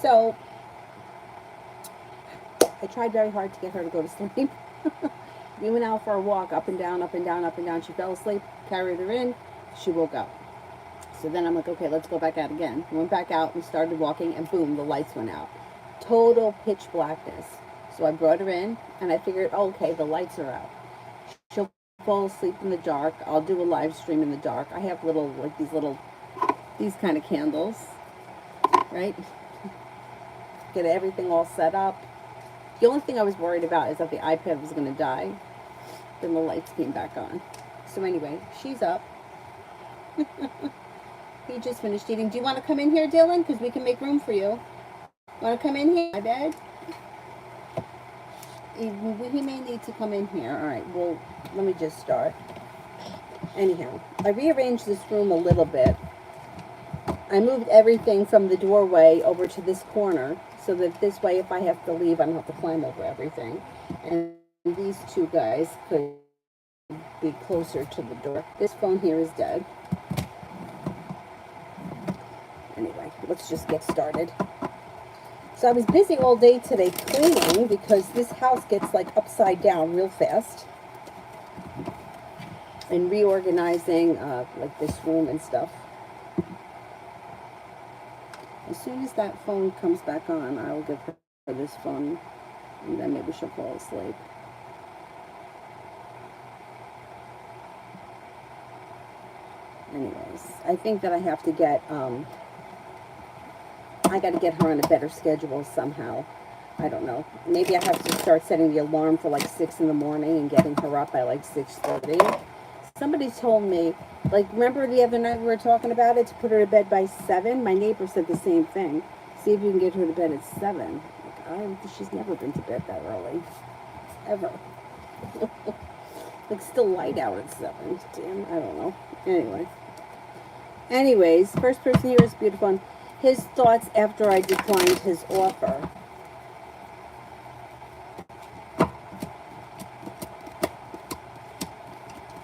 So I tried very hard to get her to go to sleep. We went out for a walk, up and down, up and down, up and down. She fell asleep, carried her in, she woke up. So then I'm like, okay, let's go back out again. We went back out and started walking, and boom, the lights went out. Total pitch blackness. So I brought her in, and I figured, oh, okay, the lights are out. She'll fall asleep in the dark. I'll do a live stream in the dark. I have these kind of candles, right? Get everything all set up. The only thing I was worried about is that the iPad was going to die. Then the lights came back on. So anyway, she's up. He just finished eating. Do you want to come in here, Dylan? Because we can make room for you. Want to come in here? My bed? He may need to come in here. All right, well, let me just start. Anyhow, I rearranged this room a little bit. I moved everything from the doorway over to this corner so that this way, if I have to leave, I don't have to climb over everything. And these two guys could be closer to the door. This phone here is dead. Anyway, let's just get started. So I was busy all day today cleaning because this house gets like upside down real fast. And reorganizing like this room and stuff. As soon as that phone comes back on, I will give her this phone, and then maybe she'll fall asleep. Anyways, I think that I have to get, I got to get her on a better schedule somehow. I don't know. Maybe I have to start setting the alarm for like 6 in the morning and getting her up by like 6:30. Somebody told me, like, remember the other night we were talking about it, to put her to bed by 7? My neighbor said the same thing. See if you can get her to bed at 7. Like, she's never been to bed that early. Ever. Like, still light out at 7. Damn, I don't know. Anyways, first person here is beautiful. His thoughts after I declined his offer.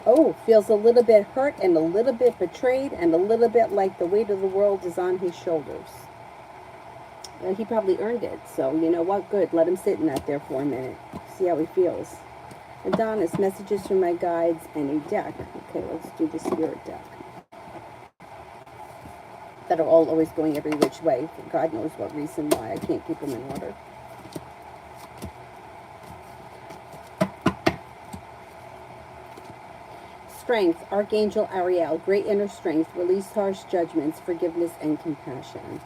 Oh, feels a little bit hurt and a little bit betrayed and a little bit like the weight of the world is on his shoulders. He probably earned it, so you know what? Good. Let him sit in that there for a minute. See how he feels. Adonis, messages from my guides and a deck. Okay, let's do the spirit deck. That are all always going every which way. For God knows what reason why I can't keep them in order. Strength, Archangel Ariel, great inner strength, release harsh judgments, forgiveness, and compassion.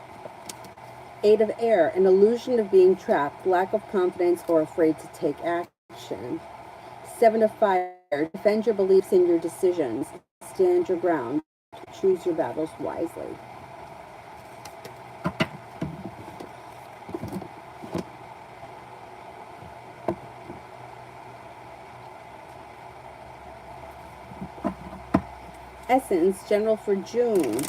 Eight of Air, an illusion of being trapped, lack of confidence, or afraid to take action. Seven of Fire, defend your beliefs and your decisions, stand your ground, choose your battles wisely. Essence, General for June.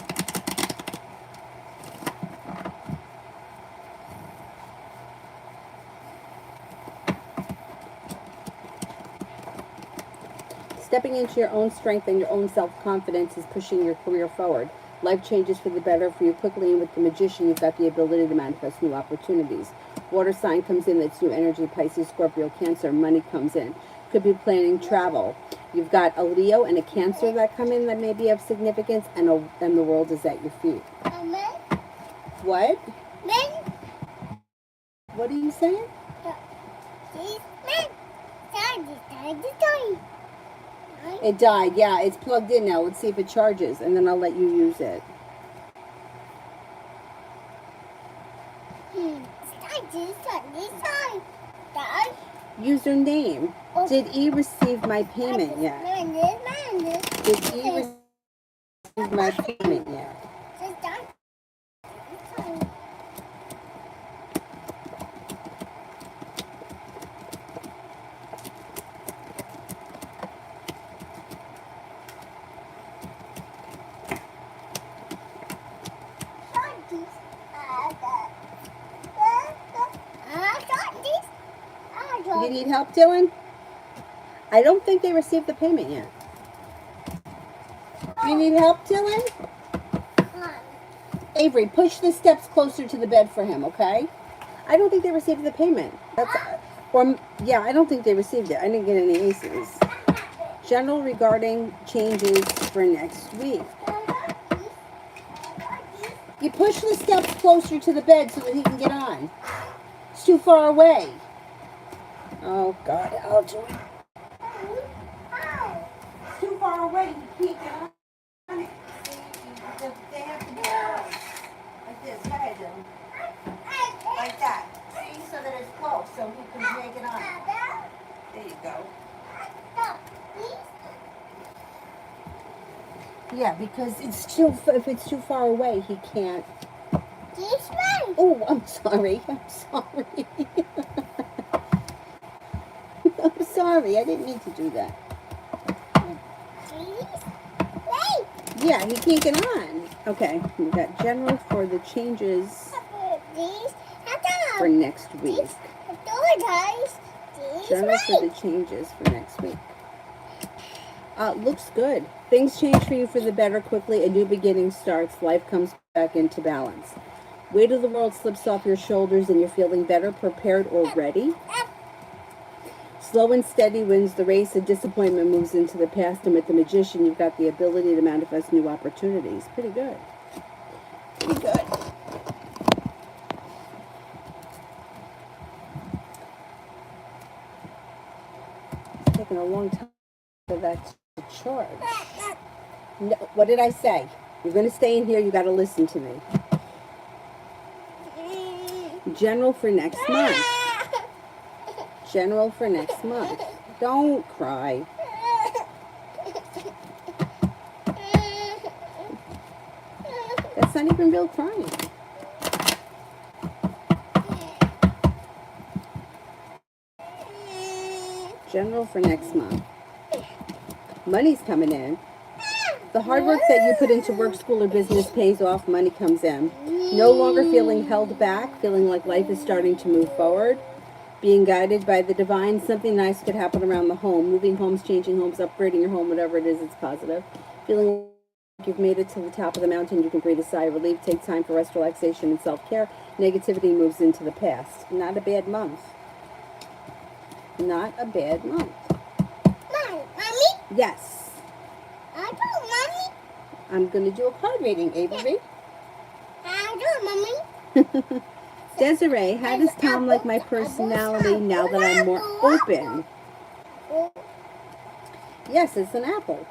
Stepping into your own strength and your own self-confidence is pushing your career forward. Life changes for the better for you quickly, and with the Magician, you've got the ability to manifest new opportunities. Water sign comes in, that's new energy. Pisces, Scorpio, Cancer, money comes in. Could be planning travel. You've got a Leo and a Cancer that come in that may be of significance, and the world is at your feet. What? What are you saying? It died. Yeah, it's plugged in now. Let's see if it charges, and then I'll let you use it. Username. Did E receive my payment yet? Did E receive my payment yet? You need help, Dylan? I don't think they received the payment yet. Do you need help, Dylan? Avery, push the steps closer to the bed for him, okay? I don't think they received the payment. Yeah, I don't think they received it. I didn't get any aces. General regarding changes for next week. You push the steps closer to the bed so that he can get on. It's too far away. Oh, God, I'll do it. It's too far away. You can't get on it. They have to be like this. How I do? Like that. See? So that it's close so he can make it on. There you go. Yeah, because if it's too far away, he can't. Oh, I'm sorry. I'm sorry. I'm sorry. I didn't mean to do that. Yeah, he can't get on. Okay, we got general for the changes for next week. General for the changes for next week. Looks good. Things change for you for the better quickly. A new beginning starts. Life comes back into balance. Weight of the world slips off your shoulders and you're feeling better, prepared, or ready. Slow and steady wins the race. A disappointment moves into the past. And with the magician, you've got the ability to manifest new opportunities. Pretty good. Pretty good. It's taking a long time for that to charge. No, what did I say? You're going to stay in here. You got to listen to me. General for next month. General for next month. Don't cry. That's not even real crying. General for next month. Money's coming in. The hard work that you put into work, school, or business pays off. Money comes in. No longer feeling held back, feeling like life is starting to move forward. Being guided by the divine. Something nice could happen around the home. Moving homes, changing homes, upgrading your home, whatever it is, it's positive. Feeling like you've made it to the top of the mountain. You can breathe a sigh of relief. Take time for rest, relaxation, and self-care. Negativity moves into the past. Not a bad month. Not a bad month. Mommy? Yes. I do, Mommy. I'm going to do a card reading, Avery. I do, Mommy. Desiree, how does Tom like my personality now that I'm more open? Yes, it's an apple.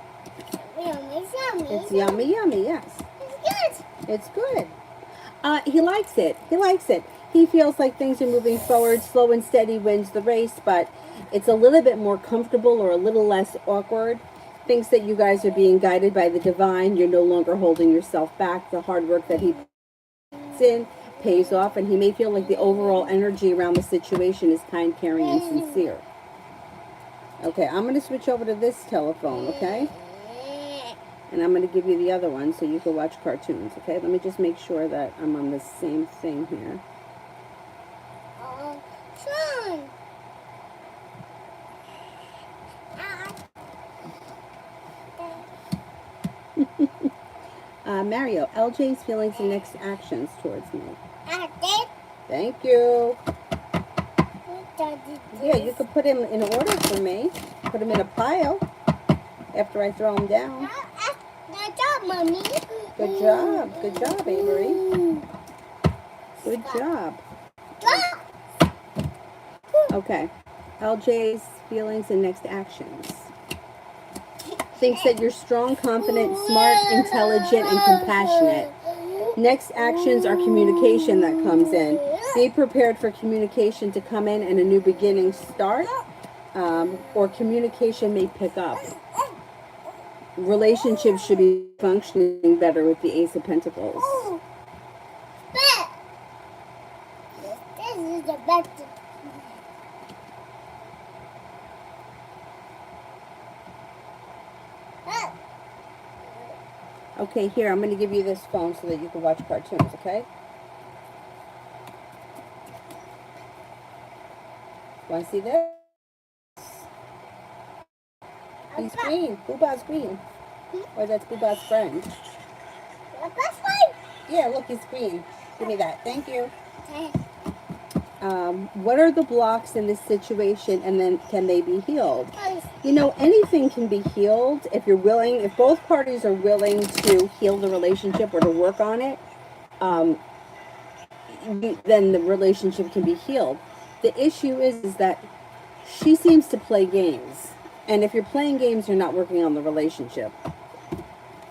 It's yummy, yummy, yes. It's good. It's good. He likes it. He likes it. He feels like things are moving forward. Slow and steady wins the race, but it's a little bit more comfortable or a little less awkward. Thinks that you guys are being guided by the divine. You're no longer holding yourself back. The hard work that he puts in pays off, and he may feel like the overall energy around the situation is kind, caring, and sincere. Okay, I'm going to switch over to this telephone, okay? And I'm going to give you the other one so you can watch cartoons, okay? Let me just make sure that I'm on the same thing here. Mario, LJ's feelings and next actions towards me. Thank you. Yeah, you could put him in order for me. Put him in a pile after I throw him down. Good job, Mommy. Good job. Good job, Avery. Good job. Okay. LJ's feelings and next actions. Thinks that you're strong, confident, smart, intelligent, and compassionate. Next actions are communication that comes in. Be prepared for communication to come in and a new beginning start, or communication may pick up. Relationships should be functioning better with the Ace of Pentacles. This is the best. Okay, here, I'm going to give you this phone so that you can watch cartoons, okay? Want to see this? He's green. Booba's green. Or that's Booba's friend. That's fine. Yeah, look, he's green. Give me that. Thank you. Okay. What are the blocks in this situation, and then can they be healed? Guys, You know, anything can be healed if you're willing, if both parties are willing to heal the relationship or to work on it, um, then the relationship can be healed. The issue is that she seems to play games. And if you're playing games, you're not working on the relationship.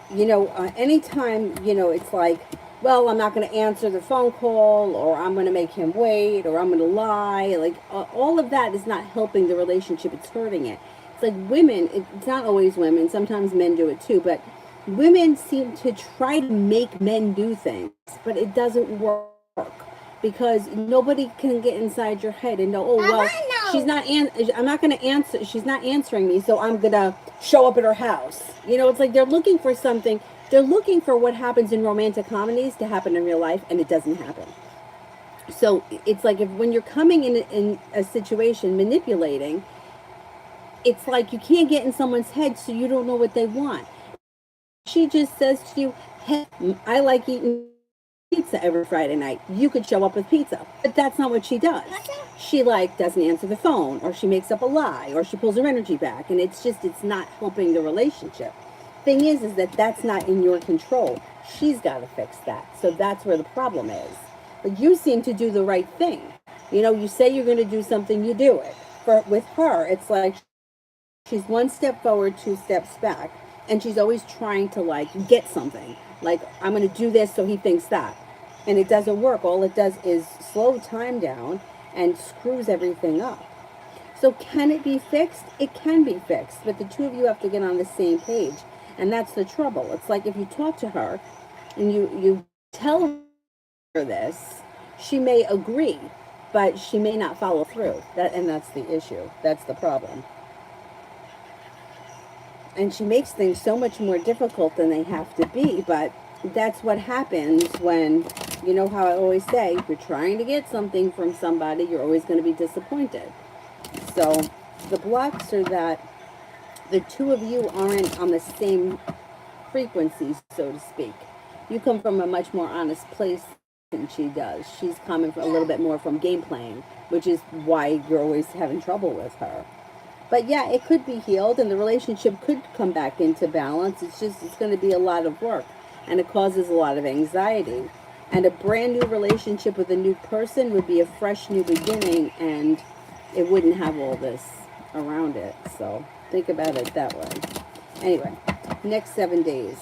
You know, anytime, you know, it's like, well, I'm not going to answer the phone call, or I'm going to make him wait, or I'm going to lie. Like, all of that is not helping the relationship, it's hurting it. It's like women, it's not always women, sometimes men do it too, but women seem to try to make men do things, but it doesn't work because nobody can get inside your head and know, oh well, I'm not going to answer, she's not answering me, so I'm going to show up at her house. You know, it's like they're looking for something. They're looking for what happens in romantic comedies to happen in real life, and it doesn't happen. So it's like if when you're coming in a situation manipulating, it's like you can't get in someone's head, so you don't know what they want. She just says to you, hey, I like eating pizza every Friday night. You could show up with pizza. But that's not what she does. She like doesn't answer the phone, or she makes up a lie, or she pulls her energy back, and it's not helping the relationship. Thing is that that's not in your control. She's got to fix that. So that's where the problem is. But you seem to do the right thing. You know, you say you're going to do something, you do it. But with her, it's like she's one step forward, two steps back, and she's always trying to like get something. Like, I'm going to do this so he thinks that. And it doesn't work. All it does is slow time down and screws everything up. So can it be fixed? It can be fixed, but the two of you have to get on the same page. And that's the trouble. It's like if you talk to her and you tell her this, she may agree, but she may not follow through. And that's the issue. That's the problem. And she makes things so much more difficult than they have to be, but that's what happens when, you know how I always say, if you're trying to get something from somebody, you're always going to be disappointed. So the blocks are that the two of you aren't on the same frequency, so to speak. You come from a much more honest place than she does. She's coming from a little bit more from game playing, which is why you're always having trouble with her. But yeah, it could be healed and the relationship could come back into balance. It's going to be a lot of work, and it causes a lot of anxiety. And a brand new relationship with a new person would be a fresh new beginning, and it wouldn't have all this around it. So think about it that way. Anyway, next 7 days.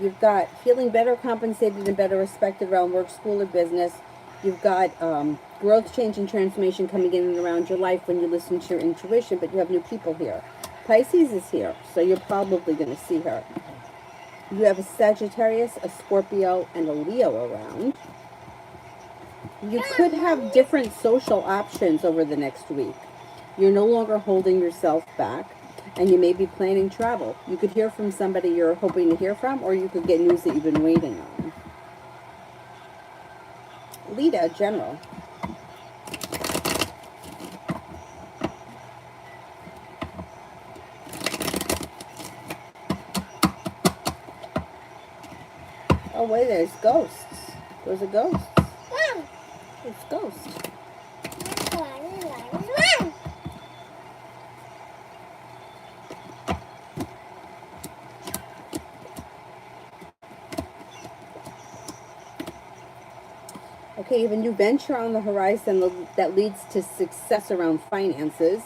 You've got feeling better compensated and better respected around work, school, or business. You've got growth, change, and transformation coming in and around your life when you listen to your intuition, but you have new people here. Pisces is here, so you're probably going to see her. You have a Sagittarius, a Scorpio, and a Leo around. You could have different social options over the next week. You're no longer holding yourself back, and you may be planning travel. You could hear from somebody you're hoping to hear from, or you could get news that you've been waiting on. Lita, general. Oh, wait, there's ghosts. Those are ghosts. Mom. It's ghosts. Mom. Okay, you have a new venture on the horizon that leads to success around finances.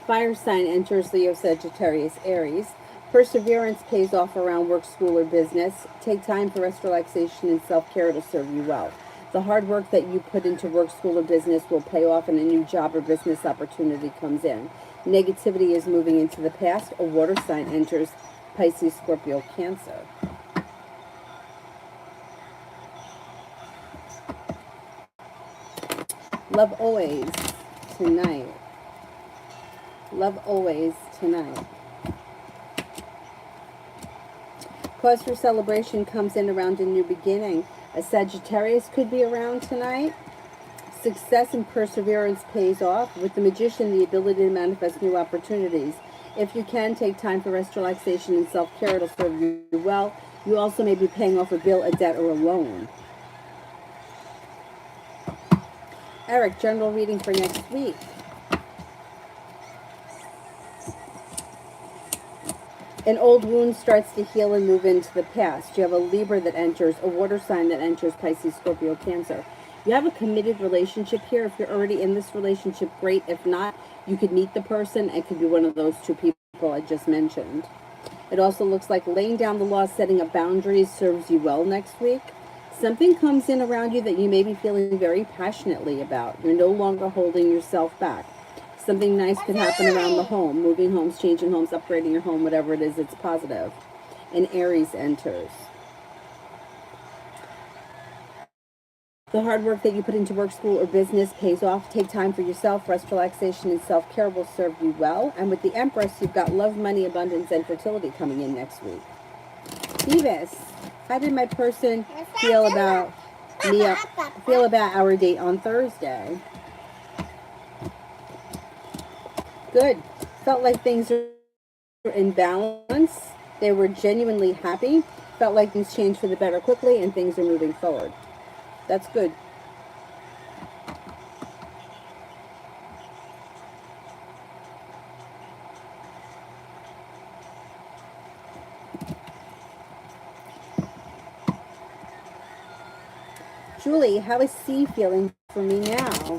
Fire sign enters Leo, Sagittarius, Aries. Perseverance pays off around work, school, or business. Take time for rest, relaxation, and self-care to serve you well. The hard work that you put into work, school, or business will pay off, and a new job or business opportunity comes in. Negativity is moving into the past. A water sign enters Pisces, Scorpio, Cancer. Love always tonight. Love always tonight. Cause for celebration comes in around a new beginning. A Sagittarius could be around tonight. Success and perseverance pays off. With the Magician, the ability to manifest new opportunities. If you can, take time for rest, relaxation, and self-care. It'll serve you well. You also may be paying off a bill, a debt, or a loan. Eric, general reading for next week. An old wound starts to heal and move into the past. You have a Libra that enters, a water sign that enters, Pisces, Scorpio, Cancer. You have a committed relationship here. If you're already in this relationship, great. If not, you could meet the person. It could be one of those two people I just mentioned. It also looks like laying down the law, setting up boundaries serves you well next week. Something comes in around you that you may be feeling very passionately about. You're no longer holding yourself back. Something nice could happen around the home. Moving homes, changing homes, upgrading your home, whatever it is, it's positive. And Aries enters. The hard work that you put into work, school, or business pays off. Take time for yourself. Rest, relaxation, and self-care will serve you well. And with the Empress, you've got love, money, abundance, and fertility coming in next week. Beavis, how did my person feel about our date on Thursday? Good. Felt like things were in balance. They were genuinely happy. Felt like things changed for the better quickly, and things are moving forward. That's good. Julie, how is C feeling for me now?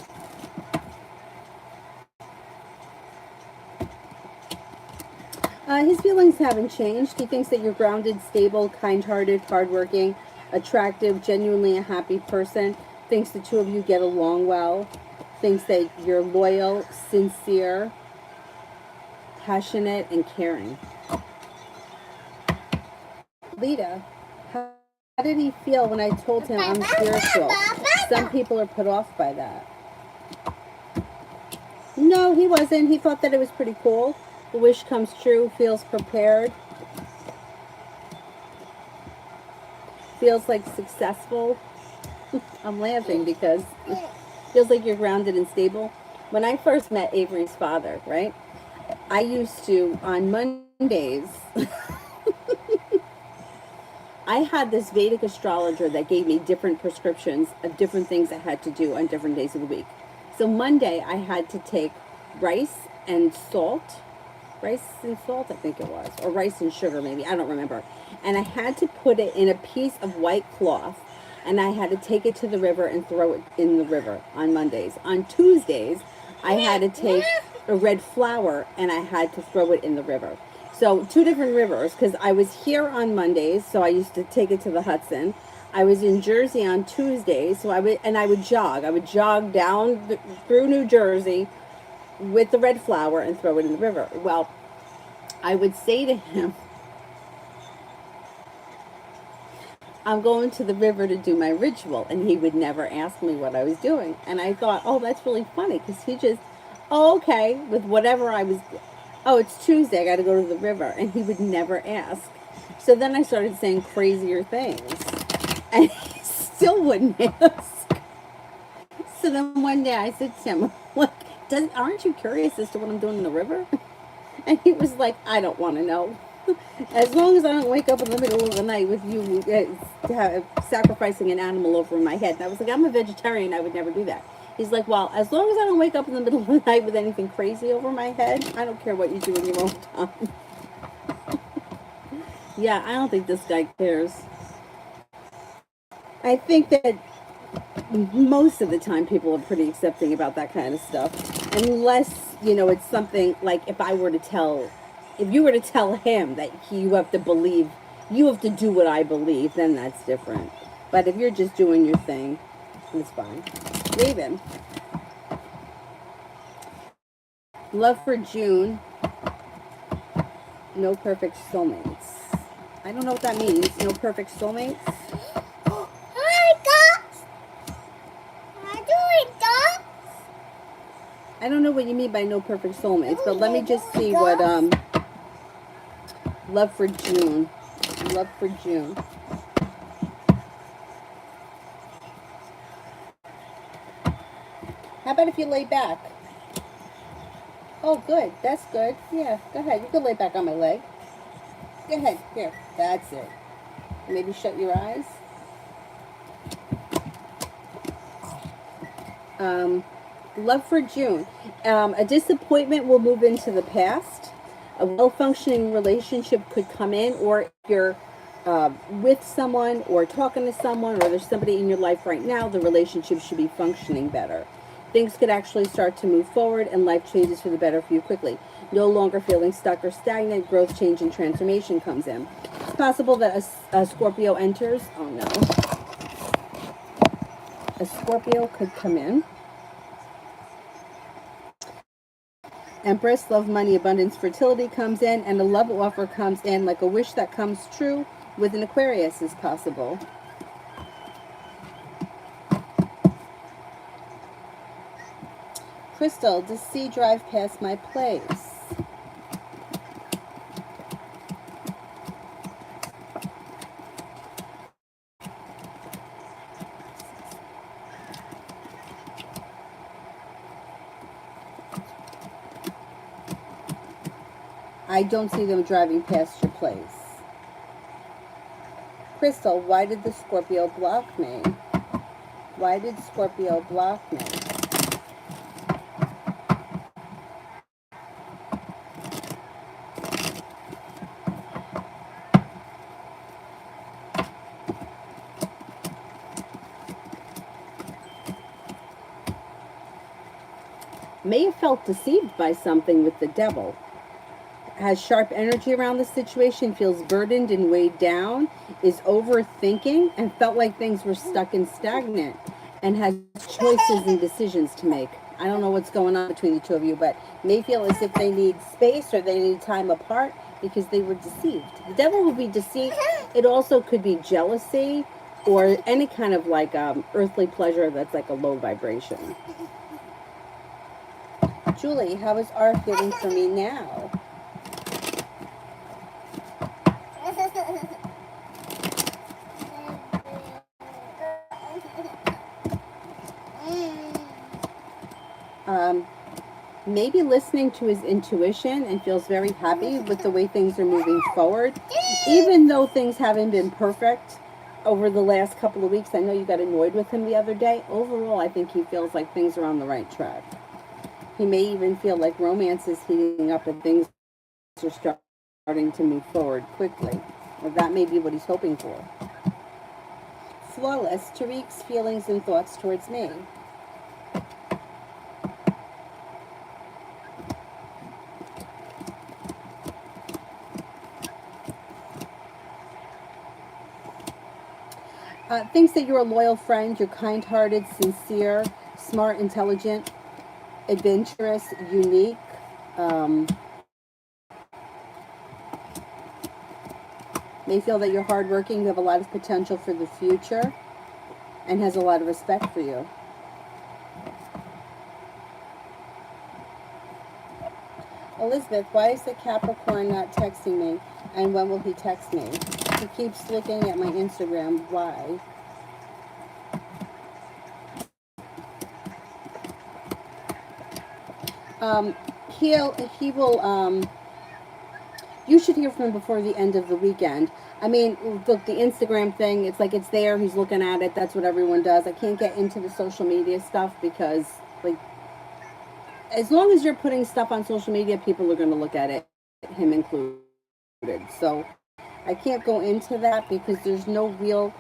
His feelings haven't changed. He thinks that you're grounded, stable, kind-hearted, hardworking, attractive, genuinely a happy person. Thinks the two of you get along well. Thinks that you're loyal, sincere, passionate, and caring. Lita, how did he feel when I told him I'm spiritual? Some people are put off by that. No, he wasn't. He thought that it was pretty cool. The wish comes true, feels prepared, feels like successful. I'm laughing because it feels like you're grounded and stable. When I first met Avery's father, right, I used to, on Mondays, I had this Vedic astrologer that gave me different prescriptions of different things I had to do on different days of the week. So Monday, I had to take rice and salt, I think it was, or rice and sugar maybe, I don't remember. And I had to put it in a piece of white cloth, and I had to take it to the river and throw it in the river on Mondays. On Tuesdays, I had to take a red flower and I had to throw it in the river. So 2 different rivers, because I was here on Mondays, so I used to take it to the Hudson. I was in Jersey on Tuesdays, so I would jog. I would jog down through New Jersey with the red flower and throw it in the river. Well, I would say to him, I'm going to the river to do my ritual, and he would never ask me what I was doing. And I thought, oh, that's really funny, because he just, oh, okay, with whatever I was, oh, it's Tuesday, I got to go to the river, and he would never ask. So then I started saying crazier things, and he still wouldn't ask. So then one day I said to him, look, aren't you curious as to what I'm doing in the river? And he was like, I don't want to know. As long as I don't wake up in the middle of the night with you sacrificing an animal over my head. And I was like, I'm a vegetarian, I would never do that. He's like, well, as long as I don't wake up in the middle of the night with anything crazy over my head, I don't care what you do in your own time. Yeah, I don't think this guy cares. I think that most of the time people are pretty accepting about that kind of stuff. Unless, it's something like if you were to tell him that you have to believe, you have to do what I believe, then that's different. But if you're just doing your thing, it's fine. Raven. Love for June. No perfect soulmates. I don't know what that means. No perfect soulmates. I don't know what you mean by no perfect soulmates, but let me just see what love for June. Love for June. How about if you lay back? Oh, good. That's good. Yeah, go ahead. You can lay back on my leg. Go ahead. Here. That's it. Maybe shut your eyes. Um, love for June. A disappointment will move into the past. A well-functioning relationship could come in, or if you're with someone or talking to someone, or there's somebody in your life right now, the relationship should be functioning better. Things could actually start to move forward, and life changes for the better for you quickly. No longer feeling stuck or stagnant, growth, change, and transformation comes in. It's possible that a Scorpio enters. Oh no. A Scorpio could come in. Empress, love, money, abundance, fertility comes in, and a love offer comes in, like a wish that comes true with an Aquarius is possible. Crystal, does C drive past my place? I don't see them driving past your place. Crystal, why did the Scorpio block me? Why did Scorpio block me? May have felt deceived by something with the devil. Has sharp energy around the situation, feels burdened and weighed down, is overthinking, and felt like things were stuck and stagnant, and has choices and decisions to make. I don't know what's going on between the two of you, but may feel as if they need space or they need time apart because they were deceived. The devil will be deceived. It also could be jealousy or any kind of like earthly pleasure that's like a low vibration. Julie, how is R feeling for me now? Maybe listening to his intuition and feels very happy with the way things are moving forward. Even though things haven't been perfect over the last couple of weeks, I know you got annoyed with him the other day. Overall, I think he feels like things are on the right track. He may even feel like romance is heating up and things are starting to move forward quickly. Or that may be what he's hoping for. Flawless, Tariq's feelings and thoughts towards me. Thinks that you're a loyal friend, you're kind-hearted, sincere, smart, intelligent, adventurous, unique. May feel that you're hardworking, you have a lot of potential for the future, and has a lot of respect for you. Elizabeth, why is the Capricorn not texting me? And when will he text me? He keeps looking at my Instagram. Why? He will, you should hear from him before the end of the weekend. I mean, look, the Instagram thing, it's like it's there, he's looking at it, that's what everyone does. I can't get into the social media stuff because, like, as long as you're putting stuff on social media, people are going to look at it, him included. So I can't go into that because there's no real...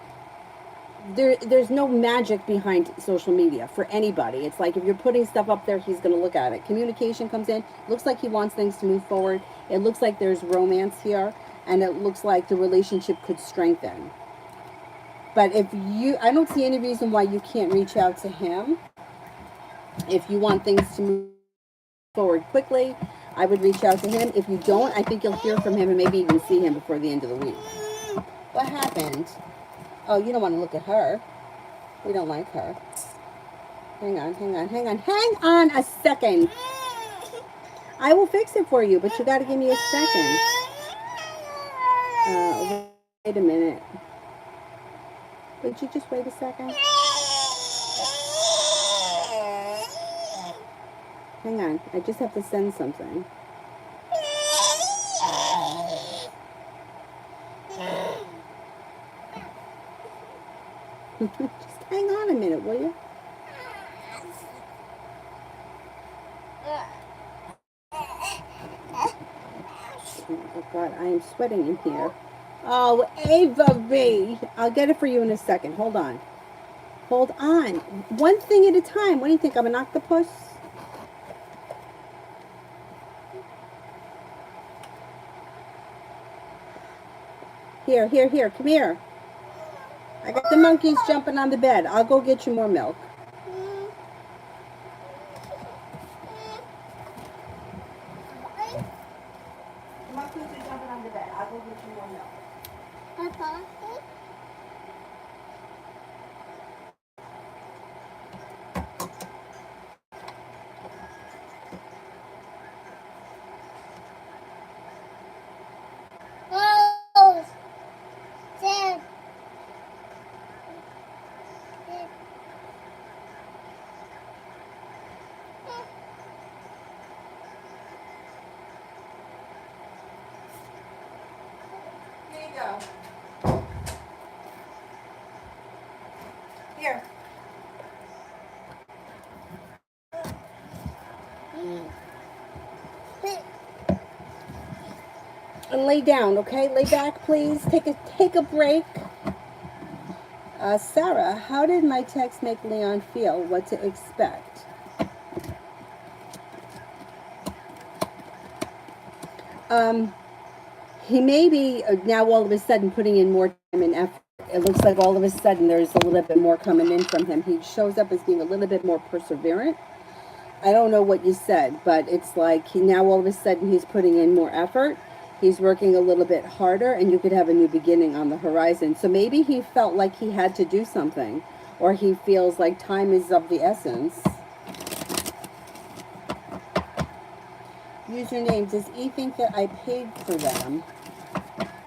There's no magic behind social media for anybody. It's like if you're putting stuff up there, he's going to look at it. Communication comes in. Looks like he wants things to move forward. It looks like there's romance here, and it looks like the relationship could strengthen. But if you, I don't see any reason why you can't reach out to him. If you want things to move forward quickly, I would reach out to him. If you don't, I think you'll hear from him and maybe even see him before the end of the week. What happened? Oh, you don't want to look at her. We don't like her. Hang on a second. I will fix it for you, but you got to give me a second. Wait a minute. Would you just wait a second? Hang on. I just have to send something. Just hang on a minute, will you? Oh God, I am sweating in here. Oh, Ava B. I'll get it for you in a second. Hold on. Hold on. One thing at a time. What do you think? I'm an octopus? Here, here, here. Come here. I got the monkeys jumping on the bed. I'll go get you more milk. The monkeys are jumping on the bed. I'll go get you more milk. Papa. Oh, Dad. Here you go. Here. And lay down, okay? Lay back, please. Take a break. Sarah, how did my text make Leon feel? What to expect? He may be now all of a sudden putting in more time and effort. It looks like all of a sudden there's a little bit more coming in from him. He shows up as being a little bit more perseverant. I don't know what you said, but it's like now all of a sudden he's putting in more effort. He's working a little bit harder, and you could have a new beginning on the horizon. So maybe he felt like he had to do something, or he feels like time is of the essence. Username, does E think that I paid for them?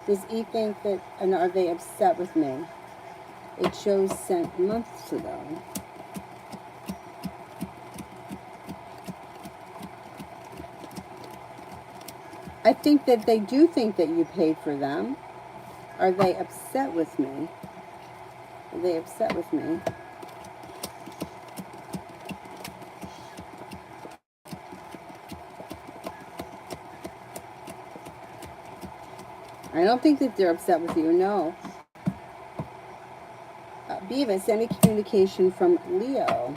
Does E think that, and are they upset with me? It shows sent months ago. I think that they do think that you paid for them. Are they upset with me? Are they upset with me? I don't think that they're upset with you, no. Beavis, any communication from Leo?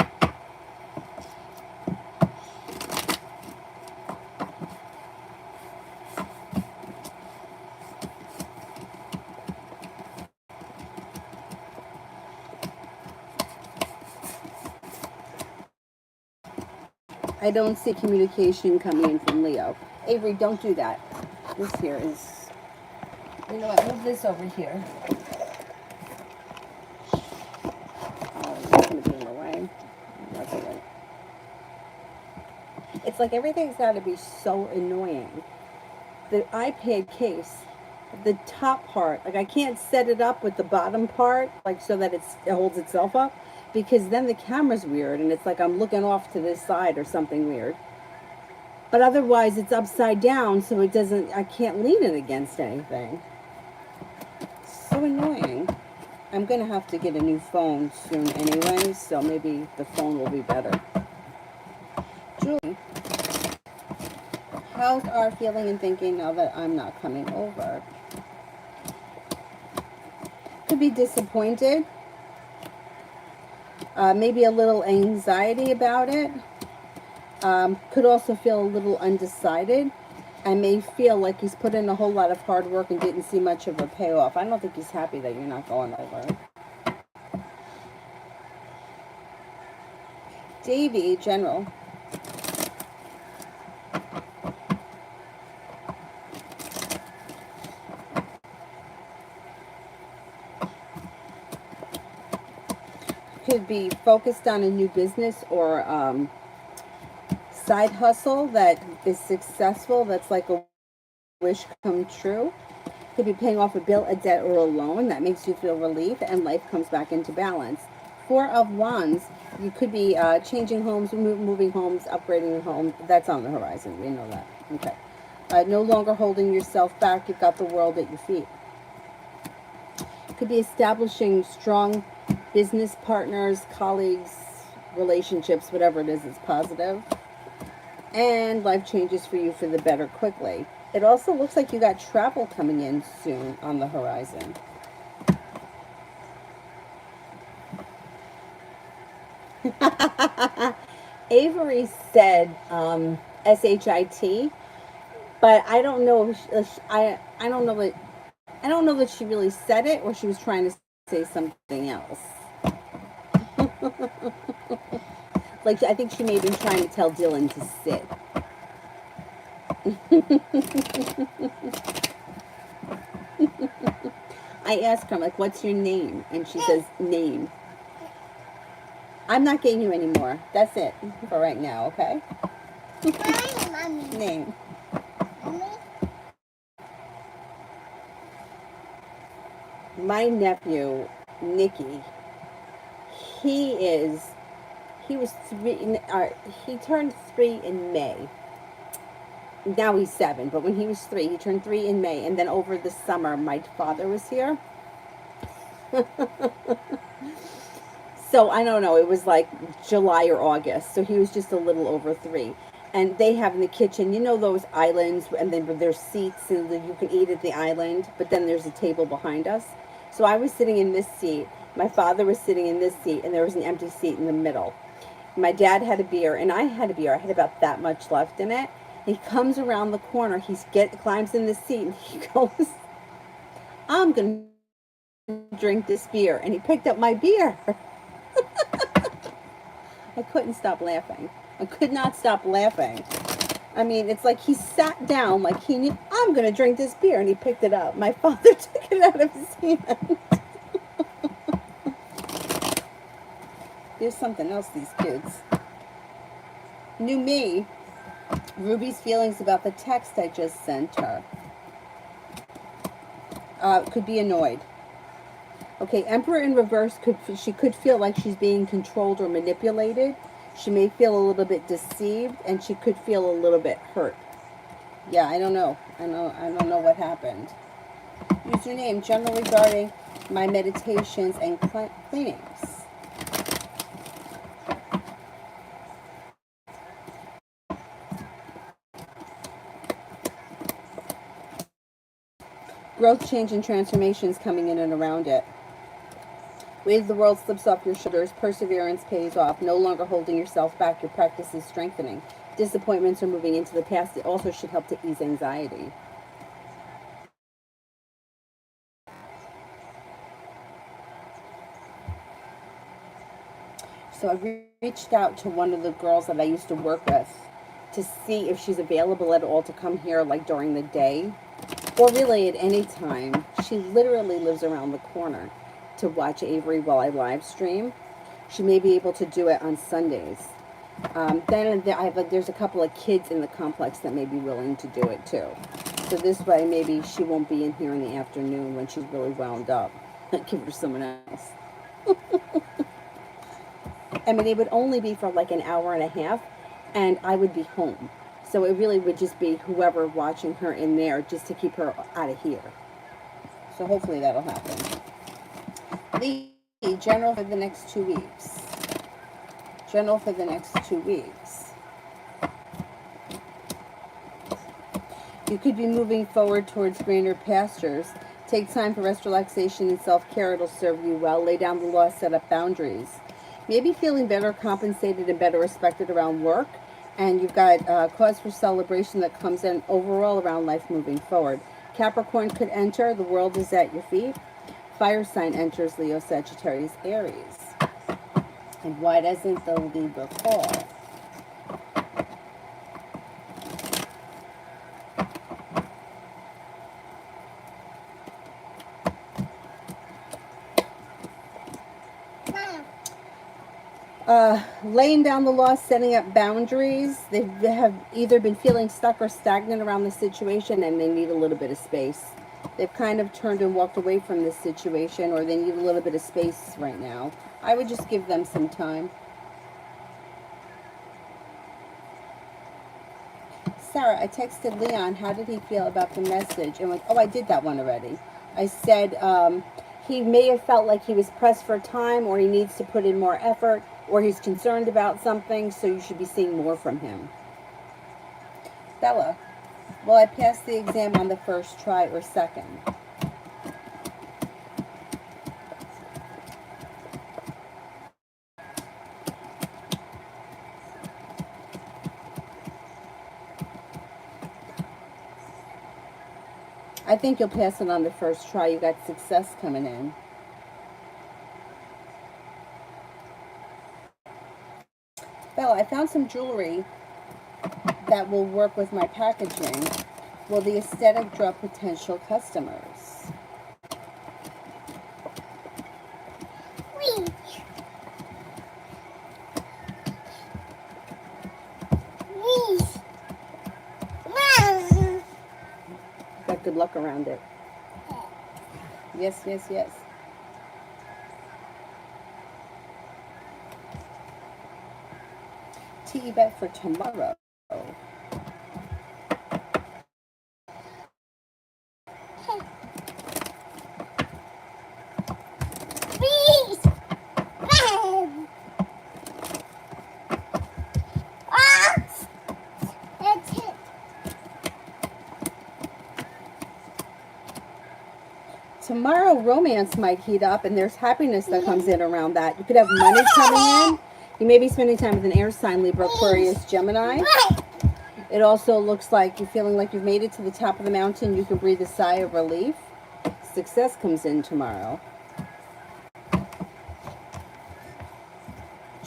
I don't see communication coming in from Leo. Avery, don't do that. This here is... You know what? Move this over here. Oh, it's going to be in the way. That's all right. It's like everything's got to be so annoying. The iPad case, the top part, like I can't set it up with the bottom part, like so that it holds itself up, because then the camera's weird and it's like I'm looking off to this side or something weird. But otherwise it's upside down, so it doesn't, I can't lean it against anything. So annoying. I'm going to have to get a new phone soon anyway, so maybe the phone will be better. Julie, how's our feeling and thinking now that I'm not coming over? Could be disappointed. Maybe a little anxiety about it. Could also feel a little undecided. I may feel like he's put in a whole lot of hard work and didn't see much of a payoff. I don't think he's happy that you're not going over. Davey, General. Could be focused on a new business or side hustle that is successful, that's like a wish come true. Could be paying off a bill, a debt, or a loan that makes you feel relief, and life comes back into balance. Four of Wands, you could be changing homes, moving homes, upgrading your home. That's on the horizon. We know that. Okay. No longer holding yourself back. You've got the world at your feet. Could be establishing strong business partners, colleagues, relationships, whatever it is positive. And life changes for you for the better quickly. It also looks like you got travel coming in soon on the horizon. Avery said SHIT, but I don't know if I don't know that she really said it or she was trying to say something else. Like I think she may have been trying to tell Dylan to sit. I asked her, I'm like, what's your name? And she says, name. I'm not getting you anymore. That's it for right now, okay? Mommy. Name. Mommy. My nephew, Nicky, he was 3, he turned 3 in May. Now he's 7, but when he was 3, he turned 3 in May. And then over the summer, my father was here. So I don't know, it was like July or August. So he was just a little over 3. And they have in the kitchen, you know those islands, and then there's seats, and you can eat at the island, but then there's a table behind us. So I was sitting in this seat, my father was sitting in this seat, and there was an empty seat in the middle. My dad had a beer, and I had a beer. I had about that much left in it. He comes around the corner, climbs in the seat, and he goes, I'm going to drink this beer. And he picked up my beer. I couldn't stop laughing. I could not stop laughing. I mean, it's like he sat down like he knew, I'm going to drink this beer, and he picked it up. My father took it out of his hand. There's something else, these kids. New me. Ruby's feelings about the text I just sent her. Could be annoyed. Okay, Emperor in reverse, she could feel like she's being controlled or manipulated. She may feel a little bit deceived, and she could feel a little bit hurt. Yeah, I don't know. I don't know what happened. Username, general regarding my meditations and cleanings. Growth, change, and transformations coming in and around it. Weight of the world slips off your shoulders. Perseverance pays off. No longer holding yourself back. Your practice is strengthening. Disappointments are moving into the past. It also should help to ease anxiety. So I reached out to one of the girls that I used to work with to see if she's available at all to come here like during the day or really at any time. She literally lives around the corner to watch Avery while I live stream. She may be able to do it on Sundays. Then there's a couple of kids in the complex that may be willing to do it too. So this way maybe she won't be in here in the afternoon when she's really wound up. Give her to someone else. I mean, it would only be for like an hour and a half, and I would be home. So it really would just be whoever watching her in there just to keep her out of here. So hopefully that'll happen. The general for the next 2 weeks. General for the next 2 weeks. You could be moving forward towards greener pastures. Take time for rest, relaxation, and self-care. It'll serve you well. Lay down the law, set up boundaries. Maybe feeling better compensated and better respected around work. And you've got cause for celebration that comes in overall around life moving forward. Capricorn could enter. The world is at your feet. Fire sign enters. Leo, Sagittarius, Aries. And why doesn't the Libra fall? Laying down the law, setting up boundaries. They have either been feeling stuck or stagnant around the situation, and they need a little bit of space. They've kind of turned and walked away from this situation, or they need a little bit of space right now. I would just give them some time. Sarah, I texted Leon, how did he feel about the message? And went, oh, I did that one already. I said he may have felt like he was pressed for time, or he needs to put in more effort, or he's concerned about something, so you should be seeing more from him. Bella, will I pass the exam on the first try or second? I think you'll pass it on the first try. You got success coming in. Bella, I found some jewelry that will work with my packaging. Will the aesthetic draw potential customers? Got good luck around it. Yes, yes, yes. Tea bet for tomorrow. Tomorrow, romance might heat up, and there's happiness that comes in around that. You could have money coming in. You may be spending time with an air sign, Libra, Aquarius, Gemini. It also looks like you're feeling like you've made it to the top of the mountain. You can breathe a sigh of relief. Success comes in tomorrow.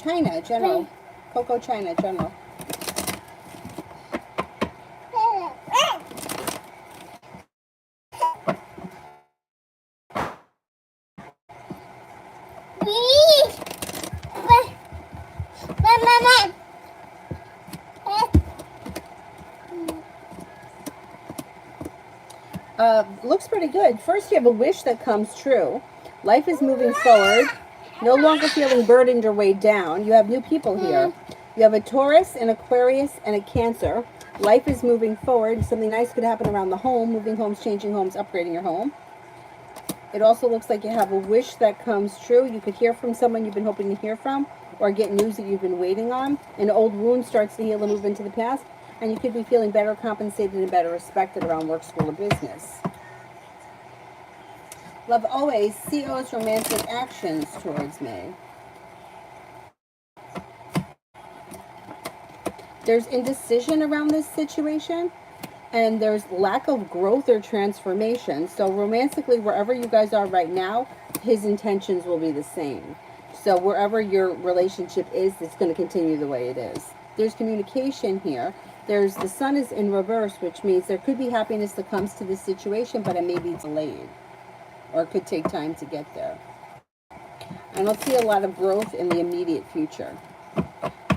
China, General. Coco China, General. Looks pretty good. First, you have a wish that comes true. Life is moving forward. No longer feeling burdened or weighed down. You have new people here. You have a Taurus, an Aquarius, and a Cancer. Life is moving forward. Something nice could happen around the home. Moving homes, changing homes, upgrading your home. It also looks like you have a wish that comes true. You could hear from someone you've been hoping to hear from, or get news that you've been waiting on. An old wound starts to heal and move into the past. And you could be feeling better compensated and better respected around work, school, or business. Love always. CO's romantic actions towards me. There's indecision around this situation, and there's lack of growth or transformation. So romantically, wherever you guys are right now, his intentions will be the same. So wherever your relationship is, it's going to continue the way it is. There's communication here. There's the sun is in reverse, which means there could be happiness that comes to this situation, but it may be delayed, or it could take time to get there. I don't see a lot of growth in the immediate future,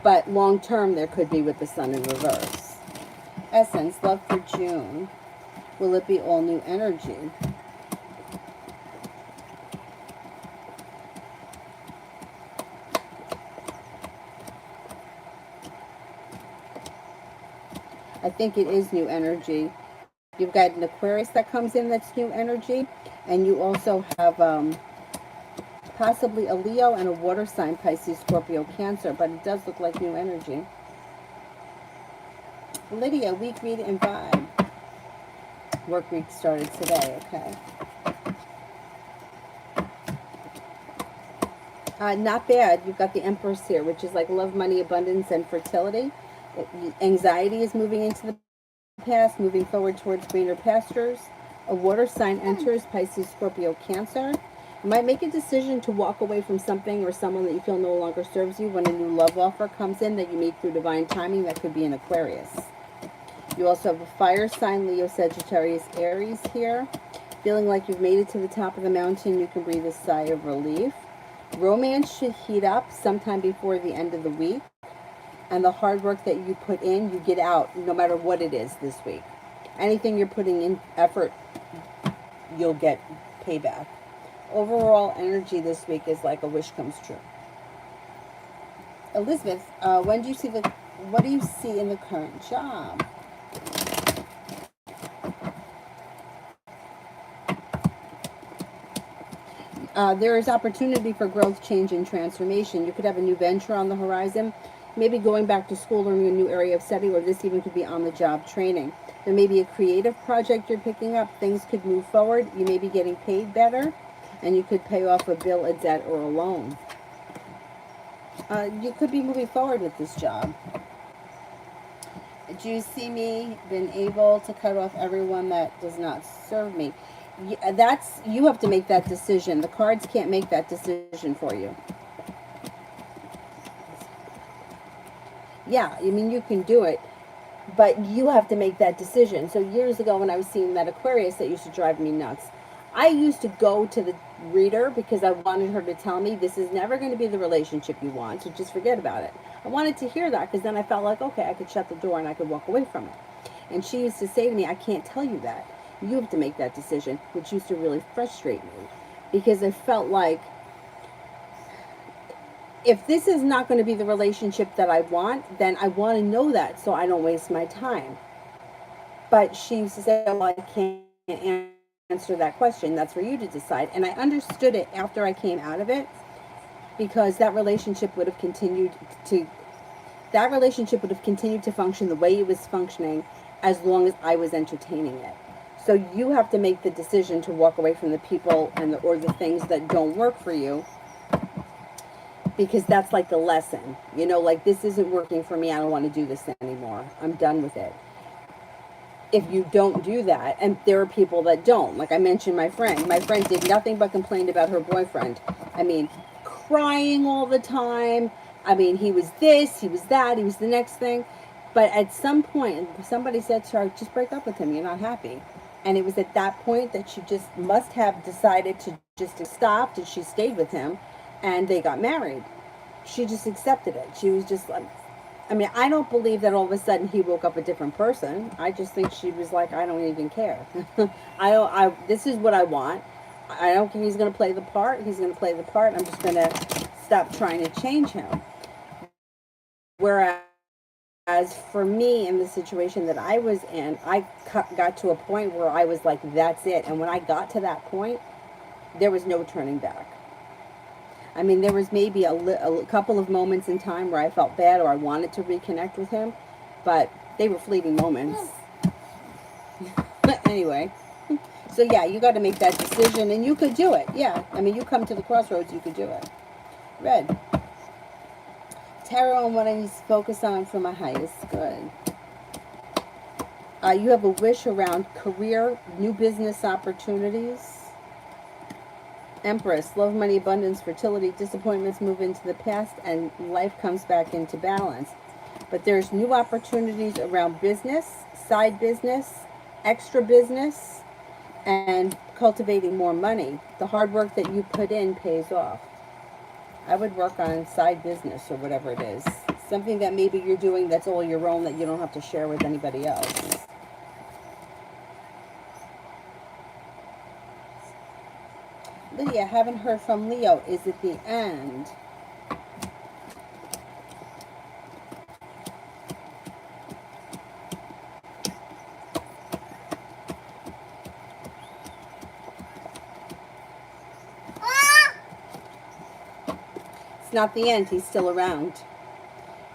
but long term there could be with the sun in reverse. Essence, love for June. Will it be all new energy? I think it is new energy. You've got an Aquarius that comes in that's new energy. And you also have possibly a Leo and a water sign, Pisces, Scorpio, Cancer. But it does look like new energy. Lydia, week, read, and vibe. Work week started today, okay. Not bad. You've got the Empress here, which is like love, money, abundance, and fertility. Anxiety is moving into the past, moving forward towards greener pastures. A water sign enters, Pisces, Scorpio, Cancer. You might make a decision to walk away from something or someone that you feel no longer serves you when a new love offer comes in that you meet through divine timing. That could be an Aquarius. You also have a fire sign, Leo, Sagittarius, Aries here. Feeling like you've made it to the top of the mountain, you can breathe a sigh of relief. Romance should heat up sometime before the end of the week. And the hard work that you put in, you get out no matter what it is this week. Anything you're putting in effort you'll get payback. Overall energy this week is like a wish comes true. Elizabeth, what do you see in the current job? There is opportunity for growth, change, and transformation. You could have a new venture on the horizon, maybe going back to school, learning a new area of study, or this even could be on-the-job training. There may be a creative project you're picking up. Things could move forward. You may be getting paid better, and you could pay off a bill, a debt, or a loan. You could be moving forward with this job. Do you see me been able to cut off everyone that does not serve me? You have to make that decision. The cards can't make that decision for you. Yeah, I mean, you can do it, but you have to make that decision. So years ago when I was seeing that Aquarius, that used to drive me nuts. I used to go to the reader because I wanted her to tell me this is never going to be the relationship you want, so just forget about it. I wanted to hear that because then I felt like, okay, I could shut the door and I could walk away from it. And she used to say to me, I can't tell you that. You have to make that decision, which used to really frustrate me because I felt like if this is not going to be the relationship that I want, then I want to know that so I don't waste my time. But she used to say, well, I can't answer that question. That's for you to decide. And I understood it after I came out of it because that relationship would have continued to function the way it was functioning as long as I was entertaining it. So you have to make the decision to walk away from the people or the things that don't work for you, because that's like the lesson. You know, like, this isn't working for me. I don't want to do this anymore. I'm done with it. If you don't do that, and there are people that don't, like I mentioned, my friend did nothing but complain about her boyfriend. I mean, crying all the time. I mean, he was this, he was that, he was the next thing. But at some point, somebody said to her, just break up with him, you're not happy. And it was at that point that she just must have decided to just stop, and she stayed with him, and they got married. She just accepted it. She was just like, I mean, I don't believe that all of a sudden he woke up a different person. I just think she was like, I don't even care. This is what I want. I don't think he's going to play the part. He's going to play the part. I'm just going to stop trying to change him. Whereas for me, in the situation that I was in, I got to a point where I was like, that's it. And when I got to that point, there was no turning back. I mean, there was maybe a couple of moments in time where I felt bad or I wanted to reconnect with him, but they were fleeting moments. But anyway, so yeah, you got to make that decision, and you could do it. Yeah, I mean, you come to the crossroads, you could do it. Red. Tarot and what I need to focus on for my highest good. You have a wish around career, new business opportunities. Empress, love, money, abundance, fertility, disappointments move into the past, and life comes back into balance. But there's new opportunities around business, side business, extra business, and cultivating more money. The hard work that you put in pays off. I would work on side business or whatever it is. Something that maybe you're doing that's all your own, that you don't have to share with anybody else. Lydia, haven't heard from Leo. Is it the end? It's not the end. He's still around.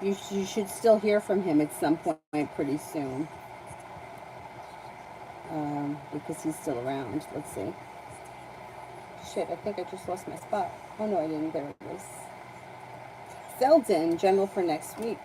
You should still hear from him at some point pretty soon. Because he's still around. Let's see. Shit, I think I just lost my spot. Oh no, I didn't. There it is. Selden, general for next week.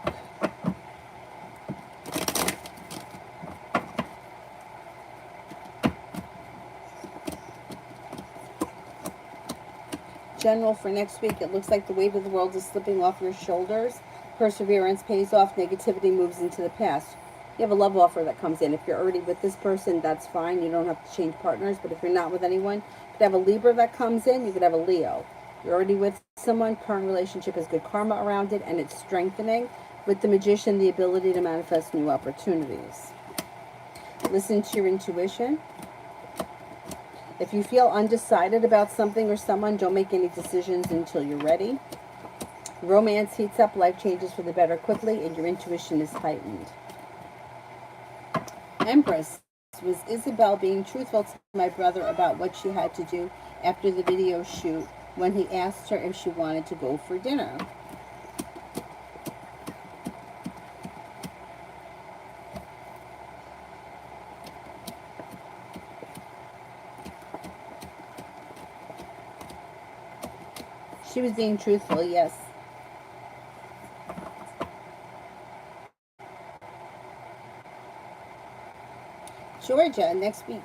General for next week. It looks like the weight of the world is slipping off your shoulders. Perseverance pays off. Negativity moves into the past. You have a love offer that comes in. If you're already with this person, that's fine. You don't have to change partners. But if you're not with anyone, you could have a Libra that comes in. You could have a Leo. You're already with someone. Current relationship has good karma around it, and it's strengthening. With the Magician, the ability to manifest new opportunities. Listen to your intuition. If you feel undecided about something or someone, don't make any decisions until you're ready. Romance heats up, life changes for the better quickly, and your intuition is heightened. Empress, was Isabel being truthful to my brother about what she had to do after the video shoot when he asked her if she wanted to go for dinner? She was being truthful, yes. Georgia, next week.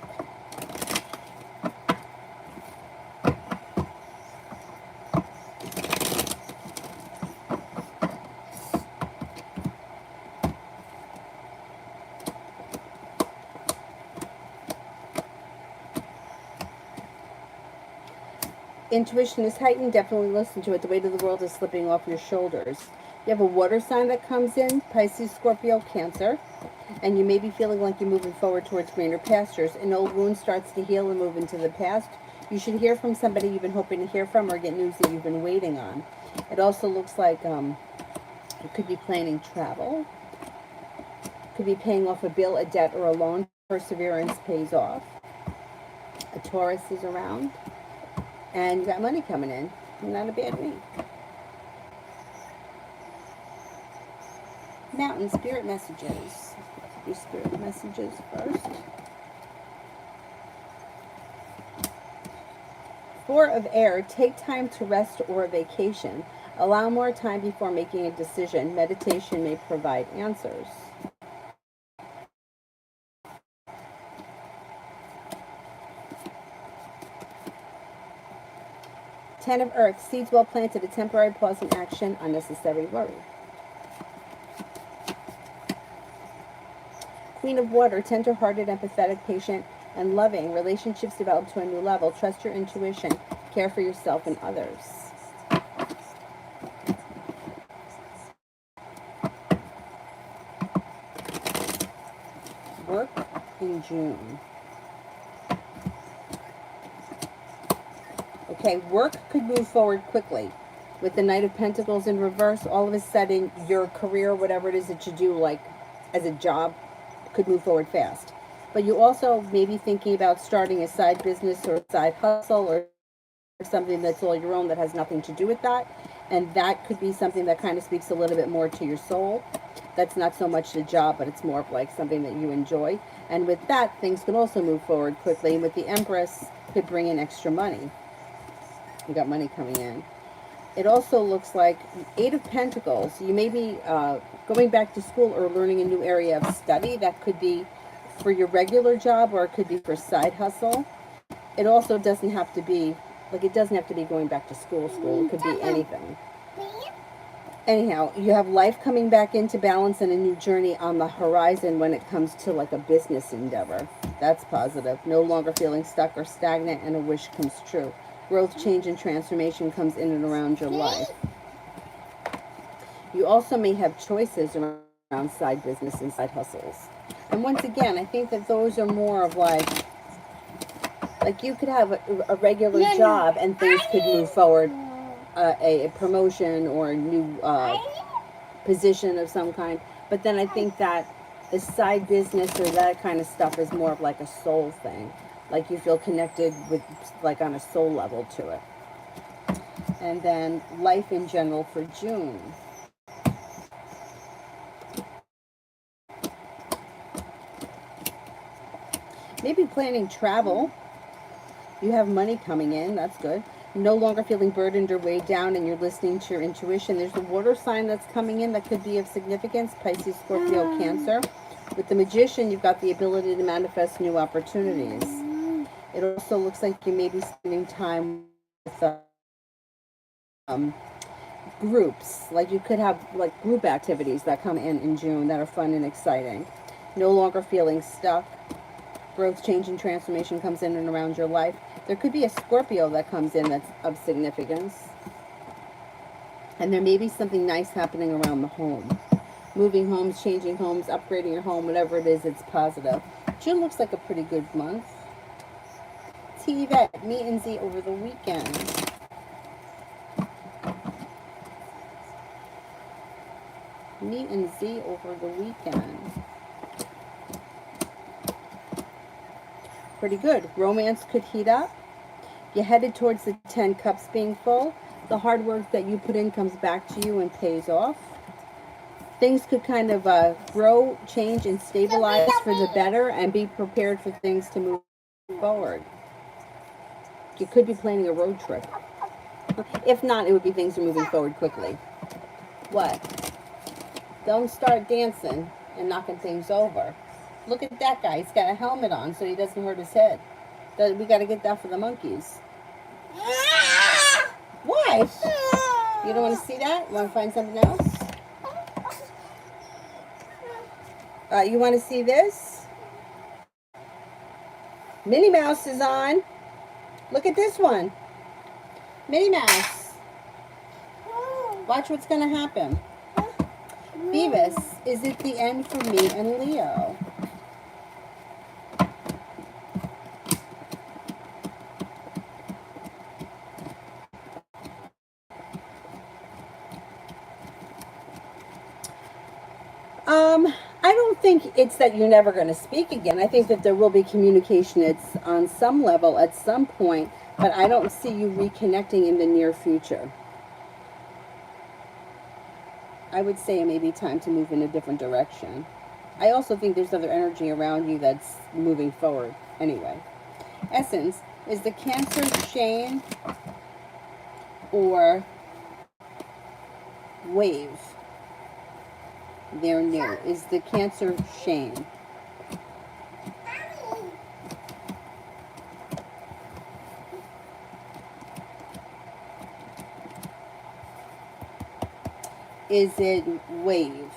Intuition is heightened. Definitely listen to it. The weight of the world is slipping off your shoulders. You have a water sign that comes in, Pisces, Scorpio, Cancer, and you may be feeling like you're moving forward towards greener pastures. An old wound starts to heal and move into the past. You should hear from somebody you've been hoping to hear from, or get news that you've been waiting on. It also looks like you could be planning travel. Could be paying off a bill, a debt, or a loan. Perseverance pays off. A Taurus is around. And you got money coming in. Not a bad week. Mountain spirit messages. Your spirit messages first. Four of air. Take time to rest or a vacation. Allow more time before making a decision. Meditation may provide answers. Ten of earth. Seeds well planted. A temporary pause in action. Unnecessary worry. Queen of water. Tender-hearted, empathetic, patient, and loving. Relationships develop to a new level. Trust your intuition. Care for yourself and others. Work in June. Okay, work could move forward quickly. With the Knight of Pentacles in reverse, all of a sudden your career, whatever it is that you do, like as a job, could move forward fast. But you also may be thinking about starting a side business or a side hustle or something that's all your own that has nothing to do with that. And that could be something that kind of speaks a little bit more to your soul. That's not so much the job, but it's more of like something that you enjoy. And with that, things can also move forward quickly. And with the Empress, could bring in extra money. You got money coming in. It also looks like Eight of Pentacles. You may be going back to school or learning a new area of study. That could be for your regular job, or it could be for side hustle. It also doesn't have to be, like, it doesn't have to be going back to school. It could be anything. Anyhow, you have life coming back into balance and a new journey on the horizon when it comes to like a business endeavor. That's positive. No longer feeling stuck or stagnant, and a wish comes true. Growth, change, and transformation comes in and around your life. You also may have choices around side business and side hustles. And once again, I think that those are more of like you could have a regular job and things could move forward, a promotion or a new position of some kind. But then I think that the side business or that kind of stuff is more of like a soul thing. Like you feel connected with, like on a soul level to it. And then life in general for June. Maybe planning travel. You have money coming in. That's good. No longer feeling burdened or weighed down, and you're listening to your intuition. There's a water sign that's coming in that could be of significance. Pisces, Scorpio, Cancer. With the Magician, you've got the ability to manifest new opportunities. It also looks like you may be spending time with groups. Like you could have like group activities that come in June that are fun and exciting. No longer feeling stuck. Growth, change, and transformation comes in and around your life. There could be a Scorpio that comes in that's of significance. And there may be something nice happening around the home. Moving homes, changing homes, upgrading your home, whatever it is, it's positive. June looks like a pretty good month. T. Vet, me and Z over the weekend. Me and Z over the weekend. Pretty good. Romance could heat up. You're headed towards the 10 cups being full. The hard work that you put in comes back to you and pays off. Things could kind of grow, change, and stabilize for the better, and be prepared for things to move forward. You could be planning a road trip. If not, it would be things are moving forward quickly. What? Don't start dancing and knocking things over. Look at that guy. He's got a helmet on so he doesn't hurt his head. We got to get that for the monkeys. What? You don't want to see that? You want to find something else? You want to see this? Minnie Mouse is on. Look at this one. Minnie Mouse. Watch what's going to happen. Beavis, is it the end for me and Leo? I don't think it's that you're never going to speak again. I think that there will be communication. It's on some level at some point, but I don't see you reconnecting in the near future. I would say it may be time to move in a different direction. I also think there's other energy around you that's moving forward anyway. Essence, is the Cancer Shane or Wave? They're new. Is the Cancer Shane? Is it Wave?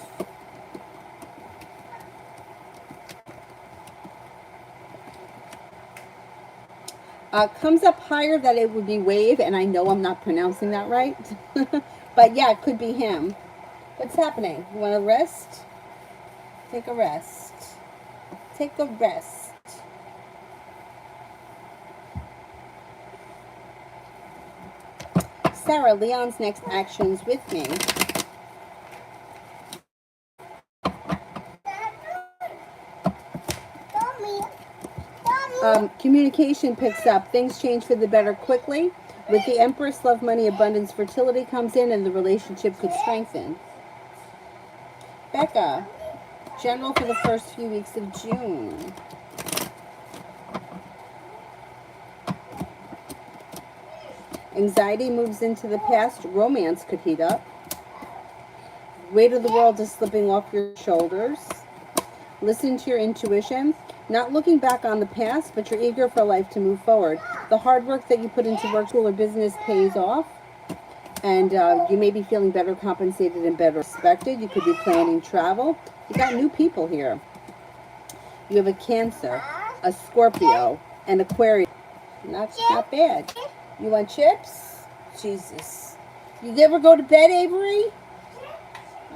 Comes up higher that it would be Wave, and I know I'm not pronouncing that right. But yeah, it could be him. What's happening? You want to rest? Take a rest. Take a rest. Sarah, Leon's next actions with me. Communication picks up. Things change for the better quickly. With the Empress, love, money, abundance, fertility comes in, and the relationship could strengthen. Becca, general for the first few weeks of June. Anxiety moves into the past. Romance could heat up. Weight of the world is slipping off your shoulders. Listen to your intuition. Not looking back on the past, but you're eager for life to move forward. The hard work that you put into work, school, or business pays off. And you may be feeling better compensated and better respected. You could be planning travel. You got new people here. You have a Cancer, a Scorpio, an Aquarius. Not bad. You want chips? Jesus. You ever go to bed, Avery?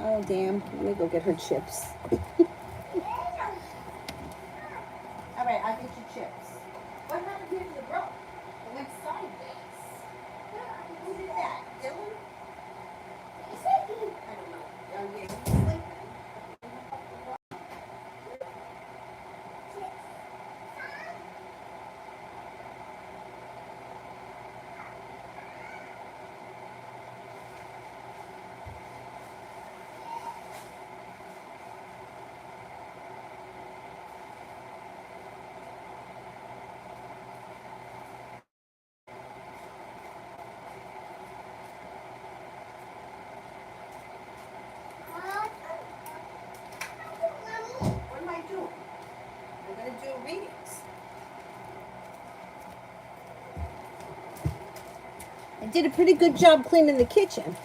Oh, damn. Let me go get her chips. All right, I'll get you chips. What happened here to the rope? It went sideways. Who did that? Dylan? I don't know. Oh, yeah, he's sleeping. What am I doing? I'm going to do readings. I did a pretty good job cleaning the kitchen.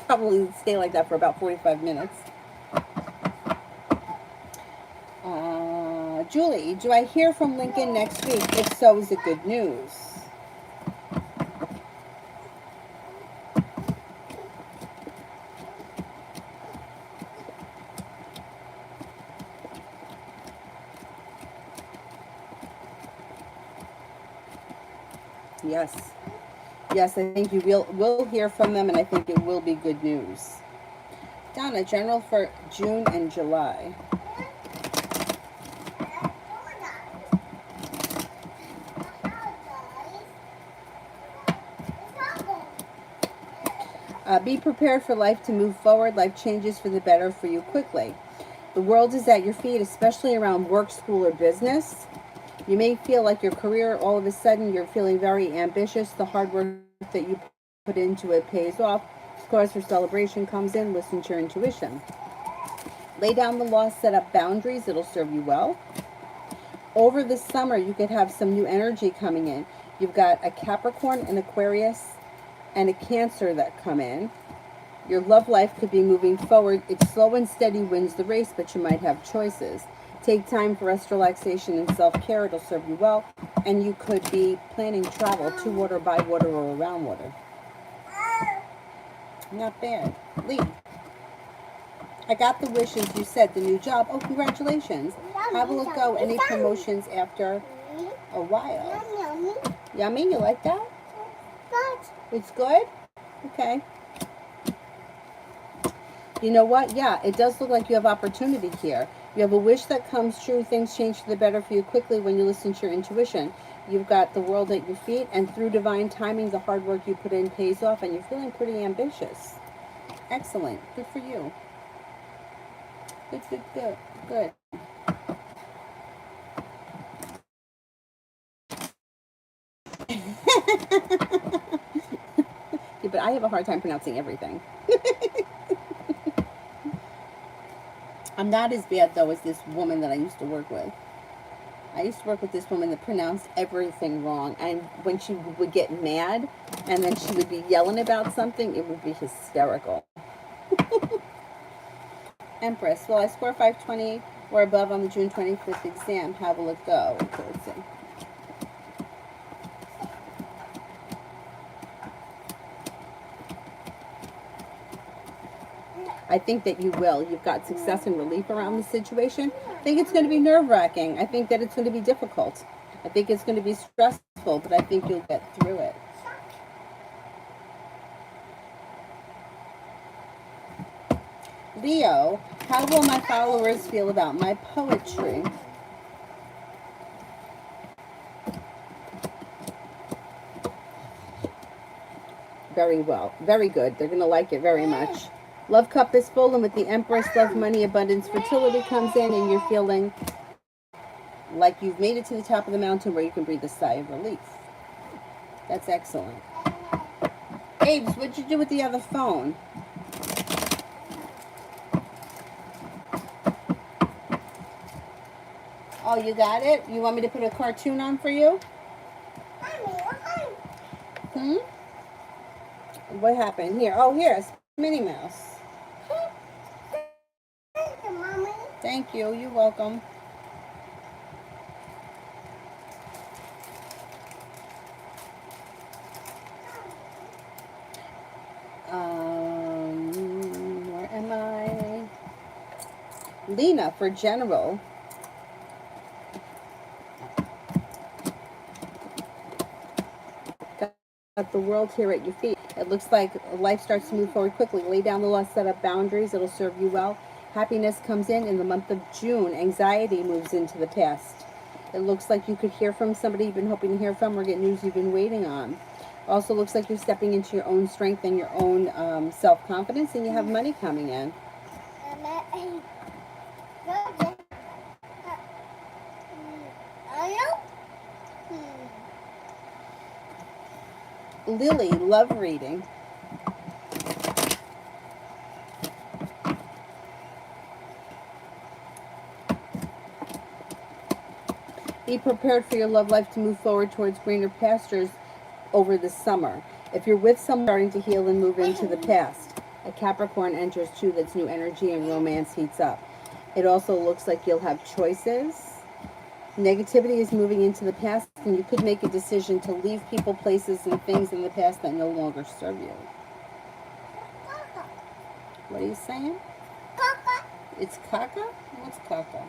Probably stay like that for about 45 minutes. Julie, do I hear from Lincoln next week? If so, is it good news? Yes. Yes, I think you will hear from them, and I think it will be good news. Donna, general for June and July. Be prepared for life to move forward. Life changes for the better for you quickly. The world is at your feet, especially around work, school, or business. You may feel like your career, all of a sudden, you're feeling very ambitious. The hard work that you put into it pays off. Cause for celebration comes in. Listen to your intuition. Lay down the law, set up boundaries. It'll serve you well. Over the summer, you could have some new energy coming in. You've got a Capricorn, an Aquarius, and a Cancer that come in. Your love life could be moving forward. It's slow and steady wins the race, but you might have choices. Take time for rest, relaxation, and self-care. It'll serve you well. And you could be planning travel to water, by water, or around water. Not bad. Lee, I got the wishes. You said the new job. Oh, congratulations. How will it go? Any promotions after a while? Yummy. Yummy? You like that? Good. It's good? Okay. You know what? Yeah, it does look like you have opportunity here. You have a wish that comes true. Things change for the better for you quickly when you listen to your intuition. You've got the world at your feet, and through divine timing, the hard work you put in pays off, and you're feeling pretty ambitious. Excellent. Good for you. Good, good, good, good. Yeah, but I have a hard time pronouncing everything. I'm not as bad, though, as this woman that I used to work with. I used to work with this woman that pronounced everything wrong. And when she would get mad and then she would be yelling about something, it would be hysterical. Empress, will I score 520 or above on the June 25th exam? How will it go? Okay, let's see. I think that you will. You've got success and relief around the situation. I think it's going to be nerve-wracking. I think that it's going to be difficult. I think it's going to be stressful, but I think you'll get through it. Leo, how will my followers feel about my poetry? Very well. Very good. They're going to like it very much. Love cup is full, and with the Empress, love, money, abundance, fertility comes in, and you're feeling like you've made it to the top of the mountain where you can breathe a sigh of relief. That's excellent. Abe's, what'd you do with the other phone? Oh, you got it? You want me to put a cartoon on for you? Hmm? What happened? Here. Oh, here. It's Minnie Mouse. Thank you, Mommy. Thank you. You're welcome. Where am I? Lena for general. Got the world here at your feet. It looks like life starts to move forward quickly. Lay down the law, set up boundaries. It'll serve you well. Happiness comes in the month of June. Anxiety moves into the past. It looks like you could hear from somebody you've been hoping to hear from or get news you've been waiting on. Also looks like you're stepping into your own strength and your own self-confidence, and you have money coming in. Lily, love reading. Be prepared for your love life to move forward towards greener pastures over the summer. If you're with someone starting to heal and move into the past, a Capricorn enters too. That's new energy and romance heats up. It also looks like you'll have choices. Negativity is moving into the past, and you could make a decision to leave people, places, and things in the past that no longer serve you. What are you saying? Kaka. It's caca? What's caca?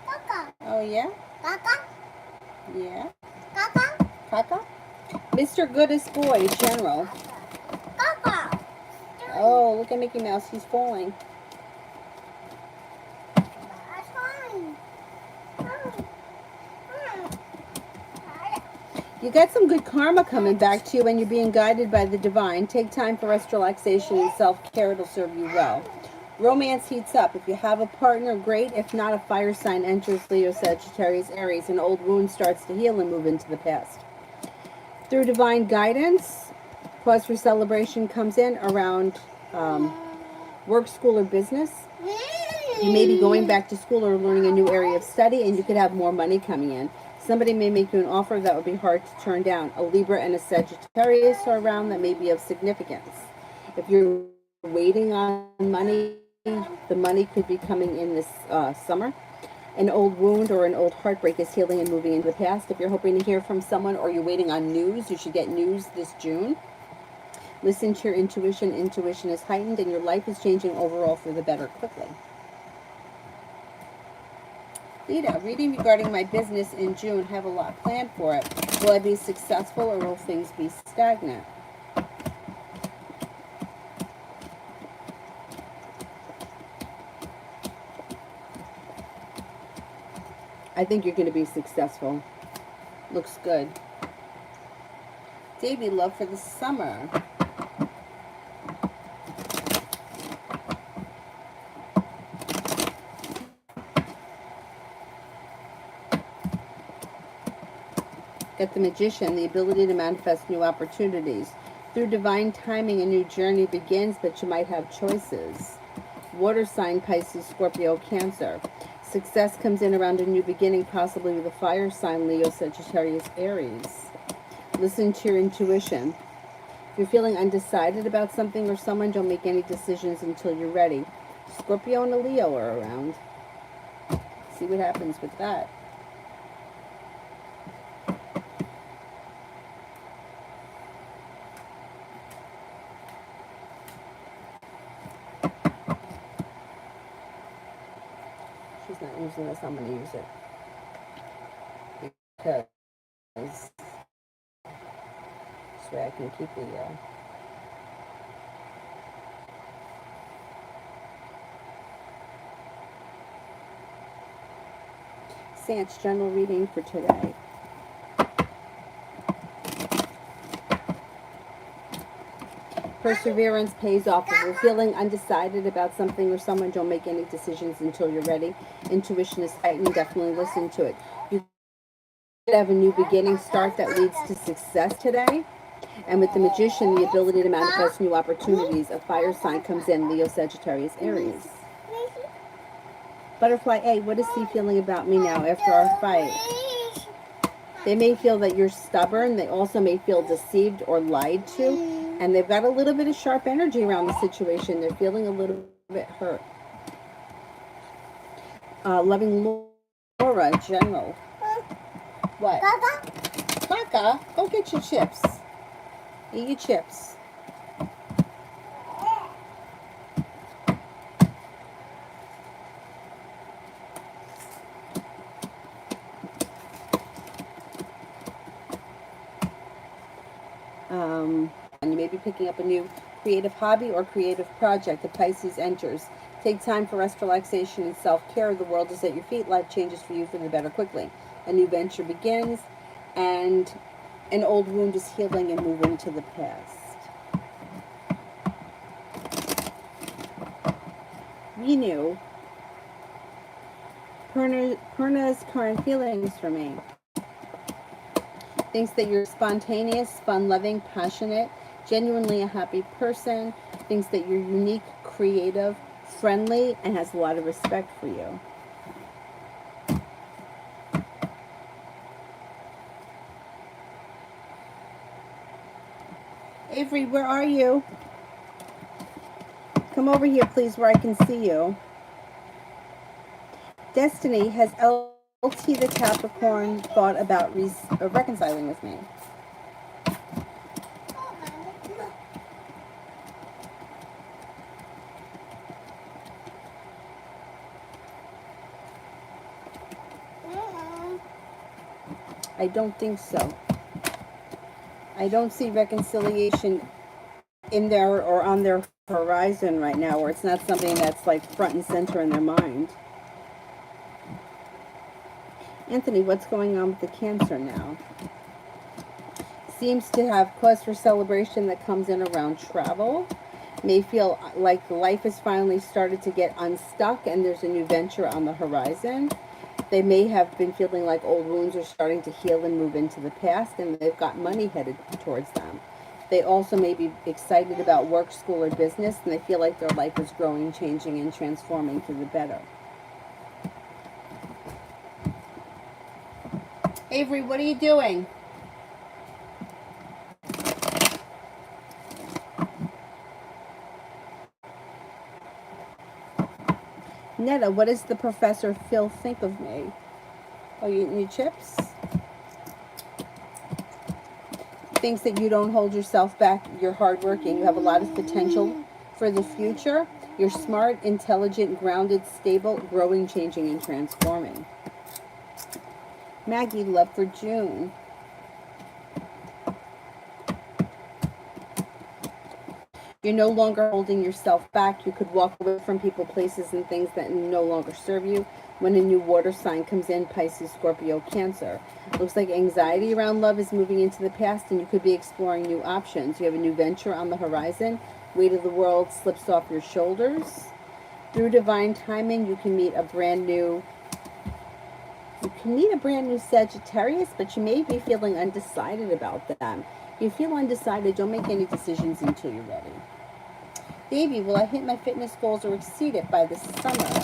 Kaka. Oh, yeah? Kaka. Yeah. Kaka. Kaka? Mr. Goodest Boy, General. Kaka. Oh, look at Mickey Mouse. He's falling. That's fine. You got some good karma coming back to you when you're being guided by the divine. Take time for rest, relaxation, and self-care. It'll serve you well. Romance heats up. If you have a partner, great. If not, a fire sign enters Leo, Sagittarius, Aries. An old wound starts to heal and move into the past. Through divine guidance, cause for celebration comes in around work, school, or business. You may be going back to school or learning a new area of study, and you could have more money coming in. Somebody may make you an offer that would be hard to turn down. A Libra and a Sagittarius are around that may be of significance. If you're waiting on money, the money could be coming in this summer. An old wound or an old heartbreak is healing and moving into the past. If you're hoping to hear from someone or you're waiting on news, you should get news this June. Listen to your intuition. Intuition is heightened and your life is changing overall for the better quickly. Lita, reading regarding my business in June. Have a lot planned for it. Will I be successful or will things be stagnant? I think you're going to be successful. Looks good. Davy, love for the summer. Got the Magician, the ability to manifest new opportunities. Through divine timing, a new journey begins, but you might have choices. Water sign, Pisces, Scorpio, Cancer. Success comes in around a new beginning, possibly with a fire sign, Leo, Sagittarius, Aries. Listen to your intuition. If you're feeling undecided about something or someone, don't make any decisions until you're ready. Scorpio and a Leo are around. See what happens with that. She's not using this, I'm going to use it. Because this way I can keep the... Sance general reading for today. Perseverance pays off. If you're feeling undecided about something or someone, don't make any decisions until you're ready. Intuition is heightened. Definitely listen to it. You could have a new beginning start that leads to success today. And with the Magician, the ability to manifest new opportunities. A fire sign comes in, Leo, Sagittarius, Aries. Butterfly A, what is he feeling about me now after our fight? They may feel that you're stubborn. They also may feel deceived or lied to. And they've got a little bit of sharp energy around the situation. They're feeling a little bit hurt. Loving Laura, general. What? Kaka, go get your chips. Eat your chips. And you may be picking up a new creative hobby or creative project. The Pisces enters. Take time for rest, relaxation, and self-care. The world is at your feet. Life changes for you for the better quickly. A new venture begins, and an old wound is healing and moving to the past. Renu, Purna's current feelings for me. Thinks that you're spontaneous, fun-loving, passionate, genuinely a happy person. Thinks that you're unique, creative, friendly, and has a lot of respect for you. Avery, where are you? Come over here, please, where I can see you. Destiny, has LT the Capricorn thought about reconciling with me? I don't think so. I don't see reconciliation in there or on their horizon right now, or it's not something that's like front and center in their mind. Anthony, what's going on with the Cancer now? Seems to have cause for celebration that comes in around travel. May feel like life has finally started to get unstuck and there's a new venture on the horizon. They may have been feeling like old wounds are starting to heal and move into the past, and they've got money headed towards them. They also may be excited about work, school, or business, and they feel like their life is growing, changing, and transforming for the better. Avery, what are you doing? Netta, what does the Professor Phil think of me? Oh, you eating your chips? Thinks that you don't hold yourself back. You're hardworking. You have a lot of potential for the future. You're smart, intelligent, grounded, stable, growing, changing, and transforming. Maggie, love for June. You're no longer holding yourself back. You could walk away from people, places, and things that no longer serve you when a new water sign comes in, Pisces, Scorpio, Cancer. Looks like anxiety around love is moving into the past, and you could be exploring new options. You have a new venture on the horizon. Weight of the world slips off your shoulders. Through divine timing, you can meet a brand new Sagittarius, but you may be feeling undecided about them. You feel undecided, don't make any decisions until you're ready. Baby, will I hit my fitness goals or exceed it by this summer?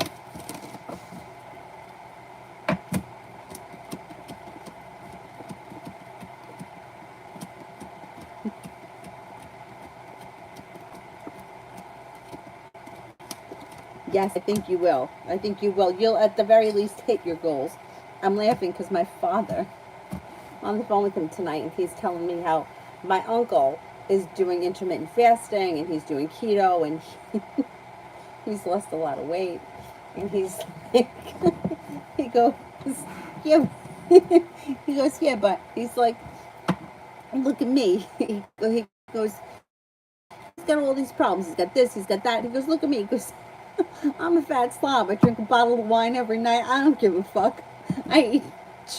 Yes, I think you will. I think you will. You'll at the very least hit your goals. I'm laughing because my father, on the phone with him tonight, and he's telling me how my uncle is doing intermittent fasting and he's doing keto and he's lost a lot of weight. And he's like, he goes, yeah, he goes, yeah, but he's like, look at me. He goes, he's got all these problems. He's got this, he's got that. He goes, look at me. He goes, I'm a fat slob. I drink a bottle of wine every night. I don't give a fuck. I eat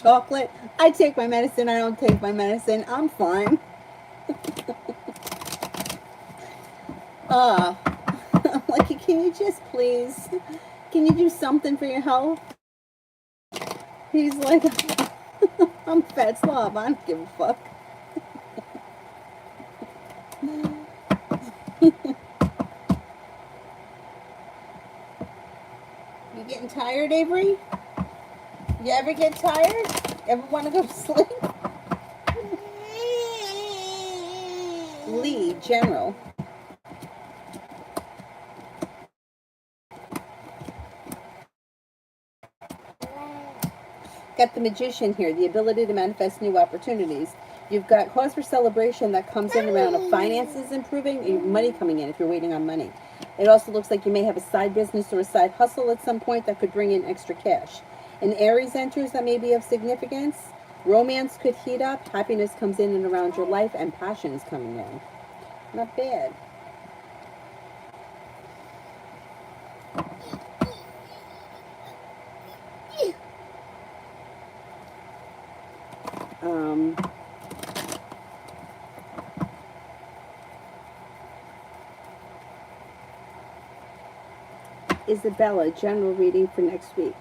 chocolate. I take my medicine. I don't take my medicine. I'm fine. I'm like, can you just please, can you do something for your health? He's like, I'm a fat slob. I don't give a fuck. You getting tired, Avery? You ever get tired? Ever want to go to sleep? Lee, General. Got the Magician here, the ability to manifest new opportunities. You've got cause for celebration that comes in around of finances improving, money coming in if you're waiting on money. It also looks like you may have a side business or a side hustle at some point that could bring in extra cash. An Aries enters that may be of significance. Romance could heat up. Happiness comes in and around your life, and passion is coming in. Not bad. Isabella, general reading for next week.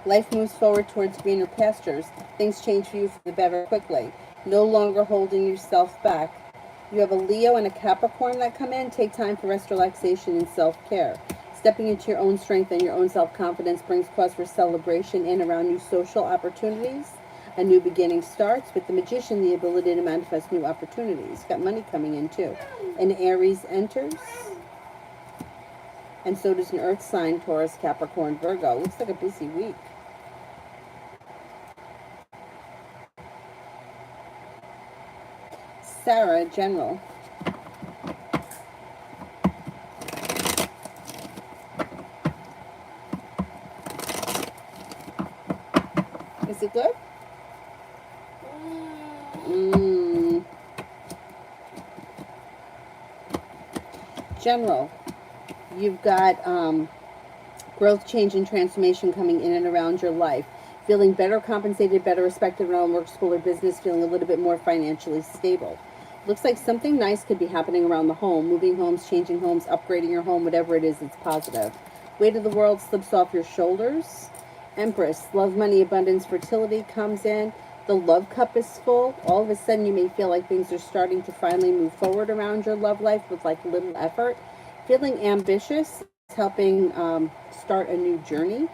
Life moves forward towards greener pastures. Things change for you for the better quickly. No longer holding yourself back. You have a Leo and a Capricorn that come in. Take time for rest, relaxation, and self-care. Stepping into your own strength and your own self-confidence brings cause for celebration in around new social opportunities. A new beginning starts. With the Magician, the ability to manifest new opportunities. Got money coming in too. An Aries enters. And so does an Earth sign, Taurus, Capricorn, Virgo. Looks like a busy week. Sarah, general. Is it good? General, you've got growth, change, and transformation coming in and around your life. Feeling better compensated, better respected around work, school, or business. Feeling a little bit more financially stable. Looks like something nice could be happening around the home. Moving homes, changing homes, upgrading your home, whatever it is, it's positive. Weight of the world slips off your shoulders. Empress, love, money, abundance, fertility comes in. The love cup is full. All of a sudden you may feel like things are starting to finally move forward around your love life with like little effort. Feeling ambitious, helping start a new journey.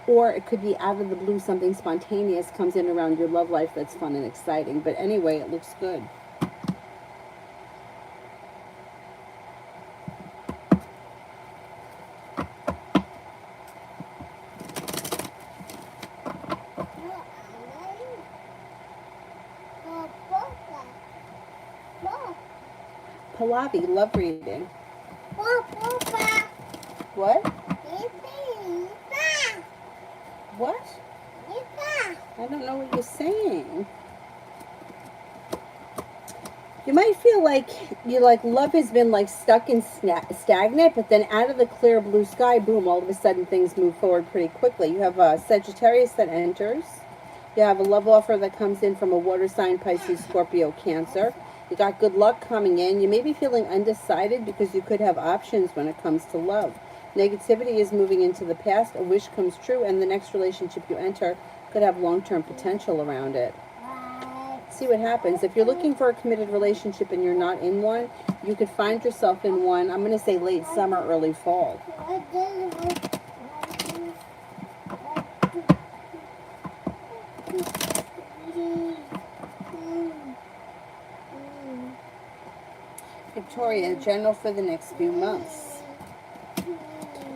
Or it could be out of the blue, something spontaneous comes in around your love life that's fun and exciting. But anyway, it looks good. Pallavi, love reading. What? What? I don't know what you're saying. You might feel like love has been like stuck and stagnant, but then out of the clear blue sky, boom, all of a sudden things move forward pretty quickly. You have a Sagittarius that enters. You have a love offer that comes in from a water sign, Pisces, Scorpio, Cancer. You got good luck coming in. You may be feeling undecided because you could have options when it comes to love. Negativity is moving into the past. A wish comes true, and the next relationship you enter could have long-term potential around it. See what happens. If you're looking for a committed relationship and you're not in one, you could find yourself in one, I'm going to say late summer, early fall. Victoria, general for the next few months.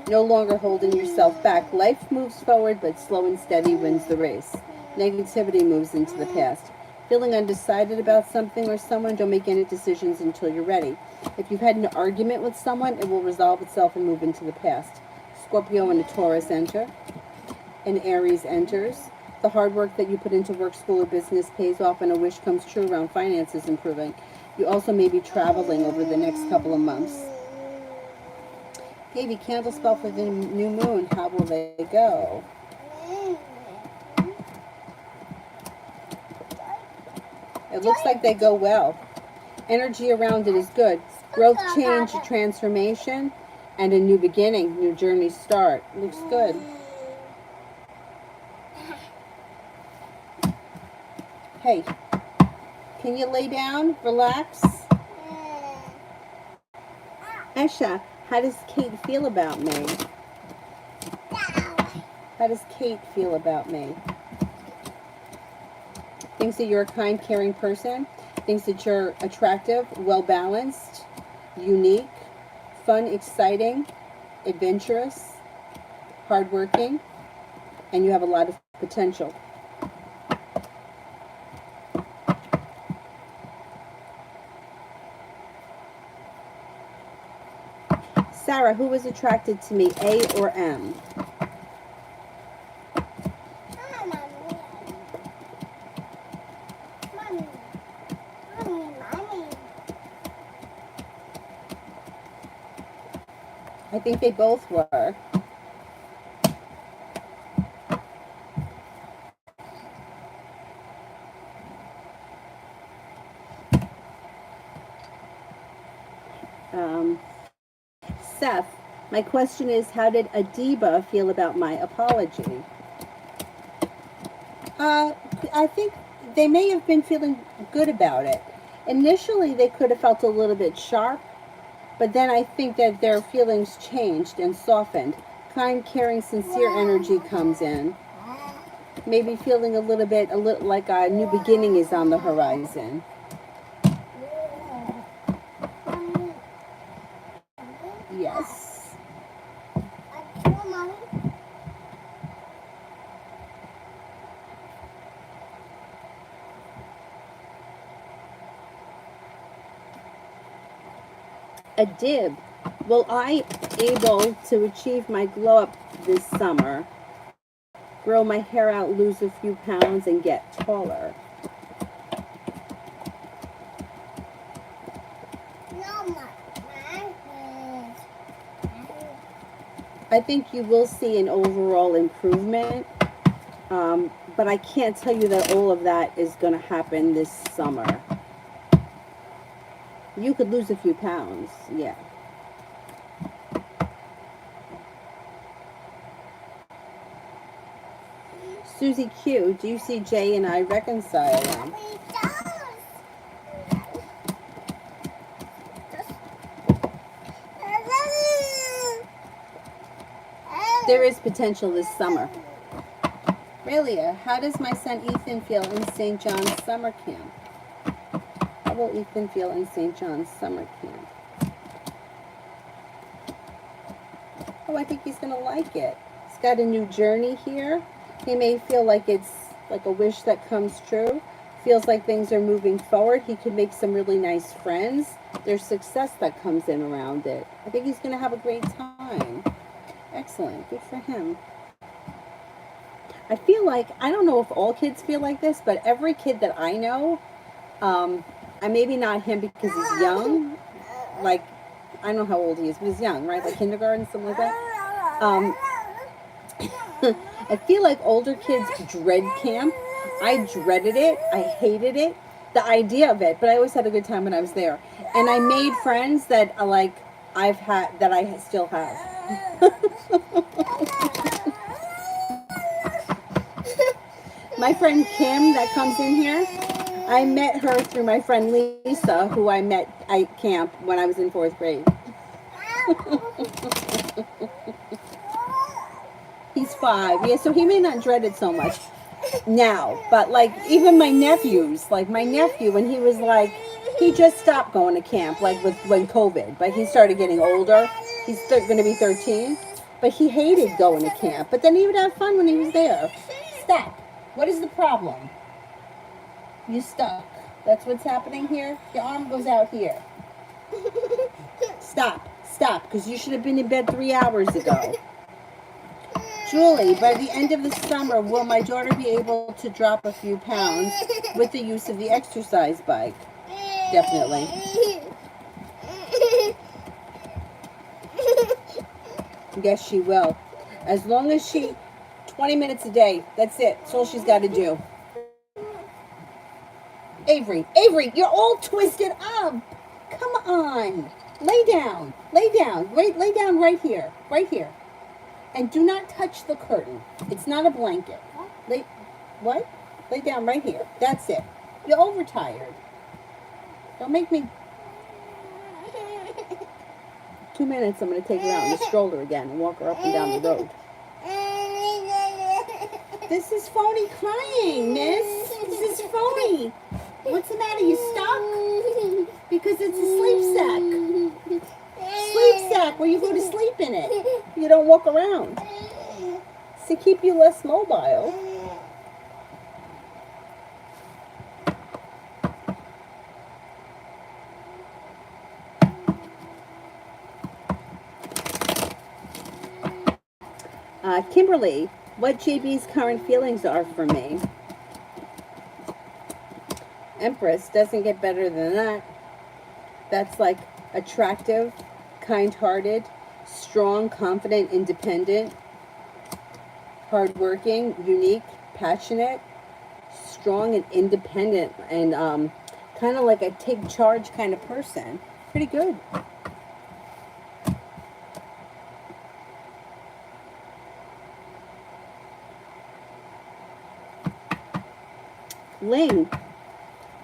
No longer holding yourself back. Life moves forward, but slow and steady wins the race. Negativity moves into the past. Feeling undecided about something or someone, don't make any decisions until you're ready. If you've had an argument with someone, it will resolve itself and move into the past. Scorpio and a Taurus enter. An Aries enters. The hard work that you put into work, school, or business pays off, and a wish comes true around finances improving. You also may be traveling over the next couple of months. Baby, candle spell for the new moon. How will they go? It looks like they go well. Energy around it is good. Growth, change, transformation, and a new beginning, new journey start. Looks good. Hey, can you lay down? Relax. Esha, how does Kate feel about me? How does Kate feel about me? Thinks that you're a kind, caring person. Thinks that you're attractive, well-balanced, unique, fun, exciting, adventurous, hardworking, and you have a lot of potential. Sarah, who was attracted to me, A or M? I think they both were. Seth, my question is, how did Adiba feel about my apology? I think they may have been feeling good about it. Initially, they could have felt a little bit sharp, but then I think that their feelings changed and softened. Kind, caring, sincere energy comes in. Maybe feeling a little like a new beginning is on the horizon. Yes. Adib, will I able to achieve my glow up this summer? Grow my hair out, lose a few pounds, and get taller. I think you will see an overall improvement, but I can't tell you that all of that is going to happen this summer. You could lose a few pounds, yeah. Susie Q, do you see Jay and I reconciling? There is potential this summer. Relia, how does my son Ethan feel in St. John's summer camp? How will Ethan feel in St. John's summer camp? Oh, I think he's going to like it. He's got a new journey here. He may feel like it's like a wish that comes true. Feels like things are moving forward. He could make some really nice friends. There's success that comes in around it. I think he's going to have a great time. Excellent. Good for him. I feel like, I don't know if all kids feel like this, but every kid that I know, maybe not him because he's young, like, I don't know how old he is, but he's young, right? Like kindergarten, something like that. I feel like older kids dread camp. I dreaded it. I hated it. The idea of it, but I always had a good time when I was there. And I made friends that I still have. My friend Kim that comes in here, I met her through my friend Lisa, who I met at camp when I was in 4th grade. He's 5. Yeah, so he may not dread it so much now. But like even my nephews, like my nephew, when he was like, he just stopped going to camp, like when COVID, but he started getting older. He's going to be 13. But he hated going to camp. But then he would have fun when he was there. Stop. What is the problem? You stuck. That's what's happening here. Your arm goes out here. Stop. Stop. Because you should have been in bed 3 hours ago. Julie, by the end of the summer, will my daughter be able to drop a few pounds with the use of the exercise bike? Definitely. Yes, she will. As long as 20 minutes a day, that's it. That's all she's got to do. Avery, you're all twisted up. Come on. Lay down. Lay down. Lay down right here. Right here. And do not touch the curtain. It's not a blanket. What? Lay down right here. That's it. You're overtired. Don't make me. 2 minutes, I'm going to take her out in the stroller again and walk her up and down the road. This is phony crying, miss. This is phony. What's the matter? You stuck? Because it's a sleep sack. Sleep sack where you go to sleep in it. You don't walk around. To keep you less mobile. Kimberly, what JB's current feelings are for me? Empress, doesn't get better than that. That's like attractive, kind-hearted, strong, confident, independent, hardworking, unique, passionate, strong and independent, and kind of like a take charge kind of person. Pretty good. Ling,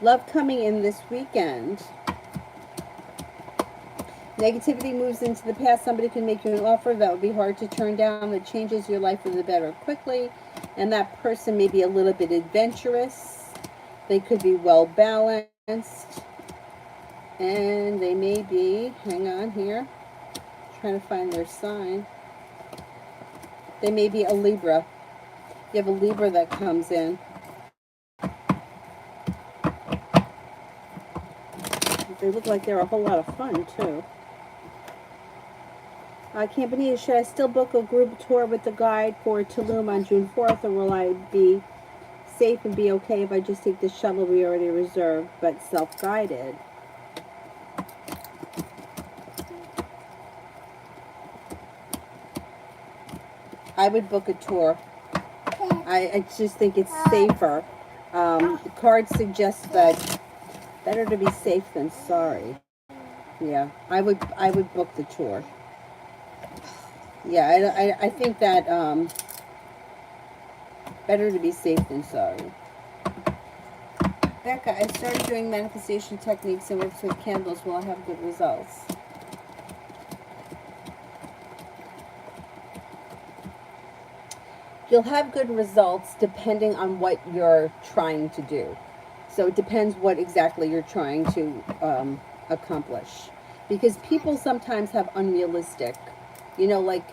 love coming in this weekend. Negativity moves into the past. Somebody can make you an offer that would be hard to turn down, that changes your life for the better quickly. And that person may be a little bit adventurous. They could be well balanced. And they may be, hang on here, trying to find their sign. They may be a Libra. You have a Libra that comes in. They look like they're a whole lot of fun, too. Campanita, should I still book a group tour with the guide for Tulum on June 4th, or will I be safe and be okay if I just take the shuttle we already reserved, but self-guided? I would book a tour. I just think it's safer. The card suggests that better to be safe than sorry. Yeah, I would book the tour. Yeah, I think that better to be safe than sorry. Becca, I started doing manifestation techniques and works with candles. Will I have good results? You'll have good results depending on what you're trying to do. So it depends what exactly you're trying to accomplish. Because people sometimes have unrealistic, like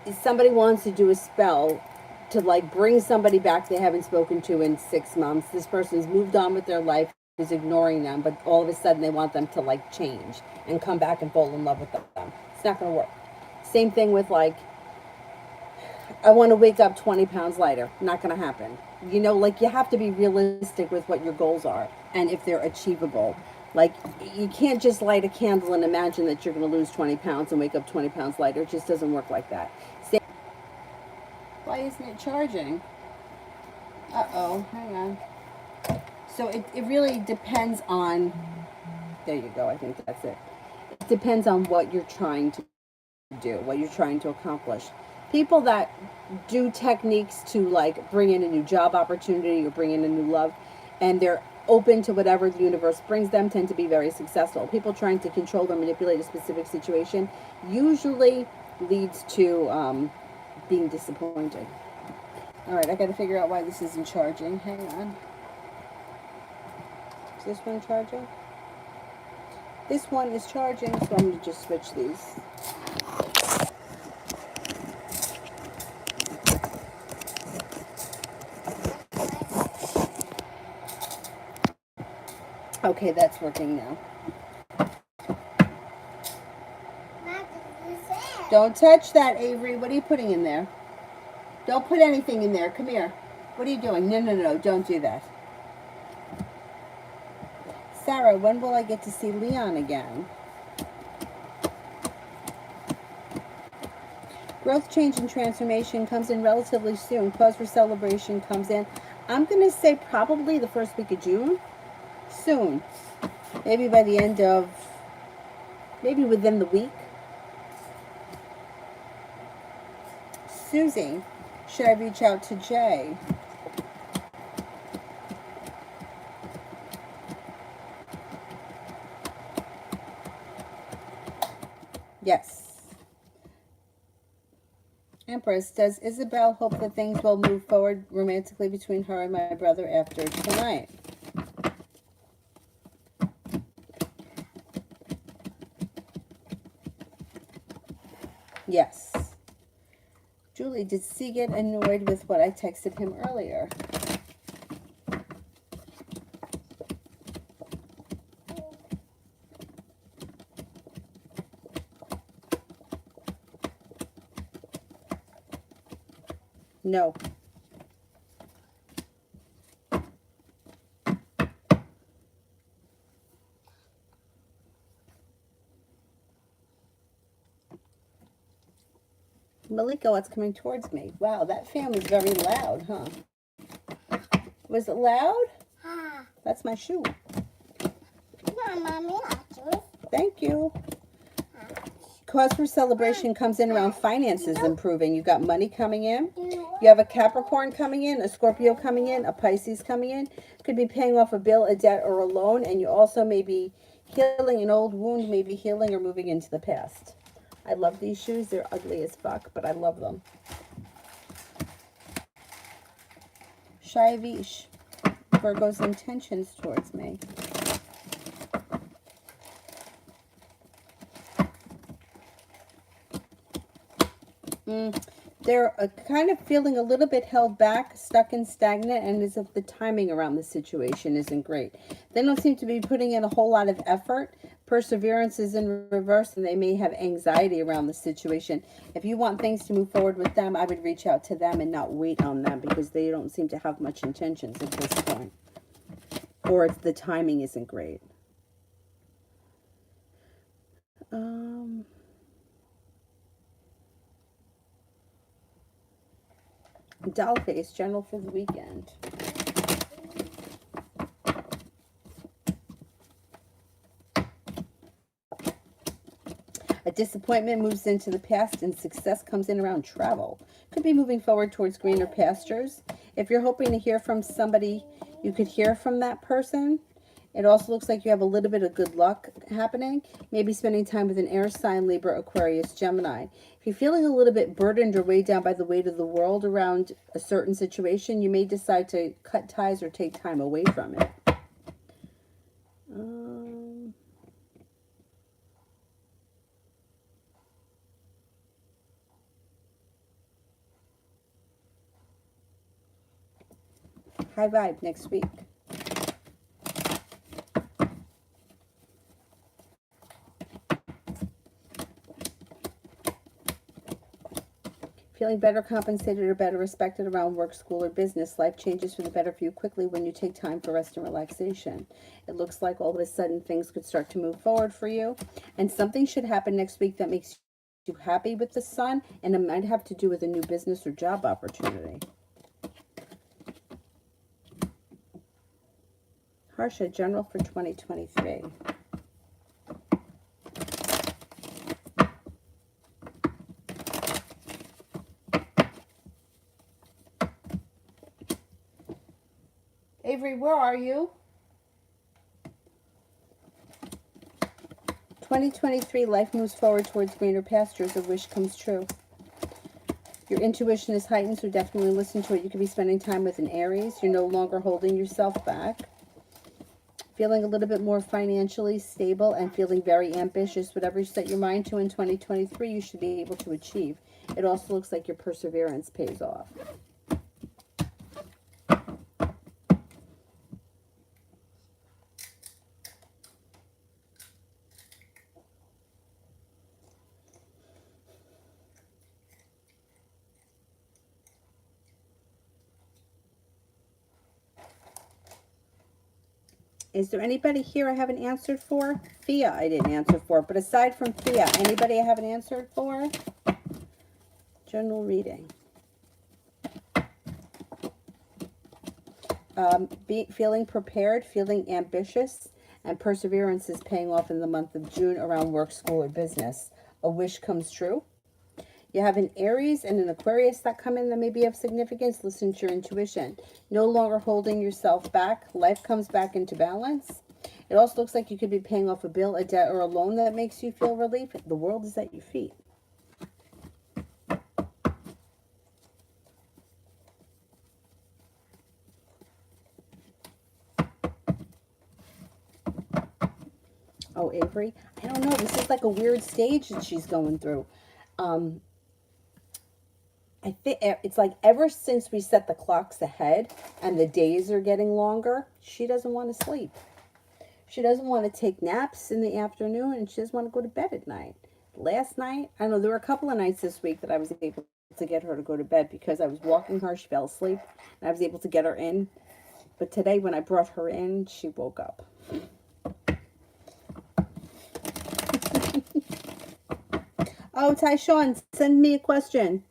if somebody wants to do a spell to like bring somebody back they haven't spoken to in 6 months. This person's moved on with their life, is ignoring them, but all of a sudden they want them to like change and come back and fall in love with them. It's not going to work. Same thing with like, I want to wake up 20 pounds lighter. Not going to happen. Like you have to be realistic with what your goals are and if they're achievable. Like you can't just light a candle and imagine that you're going to lose 20 pounds and wake up 20 pounds lighter. It just doesn't work like that. Why isn't it charging? Uh-oh, hang on. So it really depends on, there you go, I think that's it. It depends on what you're trying to do, what you're trying to accomplish. People that do techniques to like bring in a new job opportunity or bring in a new love, and they're open to whatever the universe brings them, tend to be very successful. People trying to control or manipulate a specific situation usually leads to being disappointed. All right, I got to figure out why this isn't charging. Hang on. Is this one charging? This one is charging, so I'm going to just switch these. Okay, that's working now. Don't touch that, Avery. What are you putting in there? Don't put anything in there. Come here. What are you doing? No, no, no. Don't do that. Sarah, when will I get to see Leon again? Growth, change, and transformation comes in relatively soon. Cause for celebration comes in, I'm going to say probably the first week of June. Soon. Maybe by the end of, maybe within the week. Susie, should I reach out to Jay? Yes. Empress, does Isabel hope that things will move forward romantically between her and my brother after tonight? Yes. Julie, did C get annoyed with what I texted him earlier? No. Malika, what's coming towards me? Wow, that fan was very loud, huh? Was it loud? That's my shoe. Mommy, actually. Thank you. Cause for celebration comes in around finances improving. You got money coming in. You have a Capricorn coming in, a Scorpio coming in, a Pisces coming in. Could be paying off a bill, a debt, or a loan. And you also may be healing an old wound, maybe healing or moving into the past. I love these shoes. They're ugly as fuck, but I love them. Shaivish, Virgo's intentions towards me. They're kind of feeling a little bit held back, stuck and stagnant, and as if the timing around the situation isn't great. They don't seem to be putting in a whole lot of effort. Perseverance is in reverse, and they may have anxiety around the situation. If you want things to move forward with them, I would reach out to them and not wait on them because they don't seem to have much intentions at this point. Or if the timing isn't great. Doll face, general for the weekend. A disappointment moves into the past and success comes in around travel. Could be moving forward towards greener pastures. If you're hoping to hear from somebody, you could hear from that person. It also looks like you have a little bit of good luck happening. Maybe spending time with an air sign, Libra, Aquarius, Gemini. If you're feeling a little bit burdened or weighed down by the weight of the world around a certain situation, you may decide to cut ties or take time away from it. High vibe next week. Feeling better compensated or better respected around work, school, or business. Life changes for the better for you quickly when you take time for rest and relaxation. It looks like all of a sudden things could start to move forward for you. And something should happen next week that makes you happy with the sun. And it might have to do with a new business or job opportunity. Harsha, general for 2023. Avery, where are you? 2023, life moves forward towards greener pastures. A wish comes true. Your intuition is heightened, so definitely listen to it. You could be spending time with an Aries. You're no longer holding yourself back. Feeling a little bit more financially stable and feeling very ambitious. Whatever you set your mind to in 2023, you should be able to achieve. It also looks like your perseverance pays off. Is there anybody here I haven't answered for? Thea I didn't answer for, but aside from Thea, anybody I haven't answered for? General reading. Feeling prepared, feeling ambitious, and perseverance is paying off in the month of June around work, school, or business. A wish comes true. You have an Aries and an Aquarius that come in that may be of significance. Listen to your intuition. No longer holding yourself back. Life comes back into balance. It also looks like you could be paying off a bill, a debt, or a loan that makes you feel relief. The world is at your feet. Oh, Avery, I don't know. This is like a weird stage that she's going through. I think it's like ever since we set the clocks ahead and the days are getting longer, she doesn't want to sleep. She doesn't want to take naps in the afternoon, and she doesn't want to go to bed at night. Last night, I know there were a couple of nights this week that I was able to get her to go to bed because I was walking her. She fell asleep, and I was able to get her in. But today, when I brought her in, she woke up. Oh, Tyshawn, send me a question.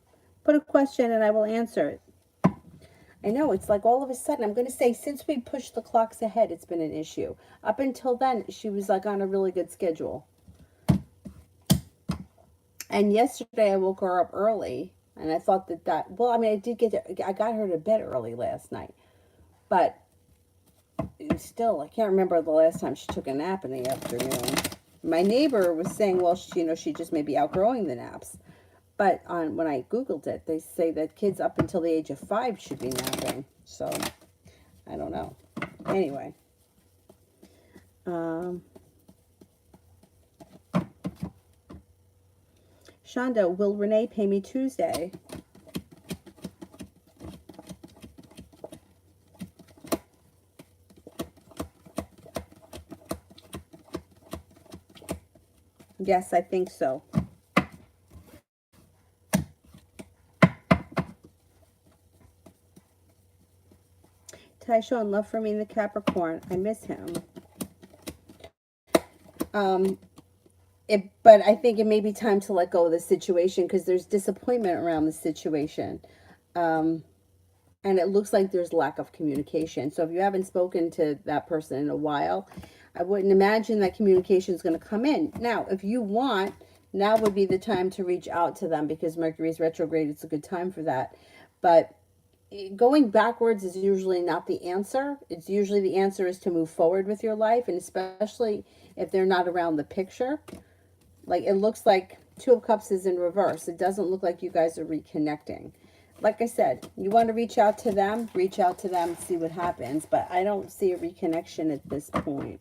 Put a question and I will answer it. I know, it's like all of a sudden, I'm going to say, since we pushed the clocks ahead, it's been an issue. Up until then, she was like on a really good schedule. And yesterday I woke her up early, and I thought well, I mean, I got her to bed early last night. But still, I can't remember the last time she took a nap in the afternoon. My neighbor was saying, well, she just may be outgrowing the naps. But when I Googled it, they say that kids up until the age of 5 should be napping. So, I don't know. Anyway. Shonda, will Renee pay me Tuesday? Yes, I think so. Tyshawn, love for me in the Capricorn. I miss him. But I think it may be time to let go of the situation because there's disappointment around the situation. And it looks like there's lack of communication. So if you haven't spoken to that person in a while, I wouldn't imagine that communication is going to come in. Now, if you want, now would be the time to reach out to them because Mercury's retrograde. It's a good time for that. But going backwards is usually not the answer. It's usually the answer is to move forward with your life, and especially if they're not around the picture. Like it looks like Two of Cups is in reverse. It doesn't look like you guys are reconnecting. Like I said, you want to reach out to them, see what happens. But I don't see a reconnection at this point.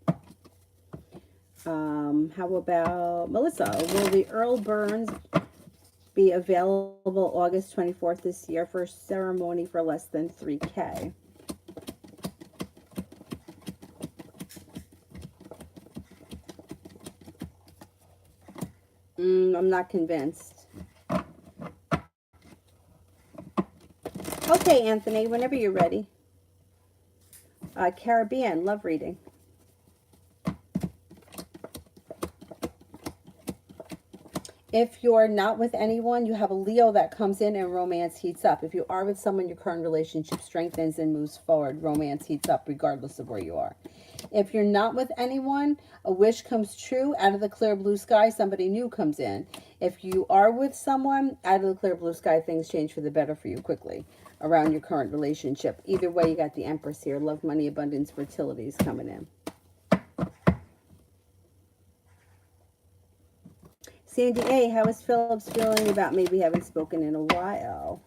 How about Melissa? Will the Earl Burns be available August 24th this year for a ceremony for less than $3K? I'm not convinced. Okay, Anthony, whenever you're ready. Caribbean, love reading. If you're not with anyone, you have a Leo that comes in and romance heats up. If you are with someone, your current relationship strengthens and moves forward. Romance heats up regardless of where you are. If you're not with anyone, a wish comes true. Out of the clear blue sky, somebody new comes in. If you are with someone, out of the clear blue sky, things change for the better for you quickly around your current relationship. Either way, you got the Empress here. Love, money, abundance, fertility is coming in. Sandy A., how is Phillips feeling about maybe haven't spoken in a while?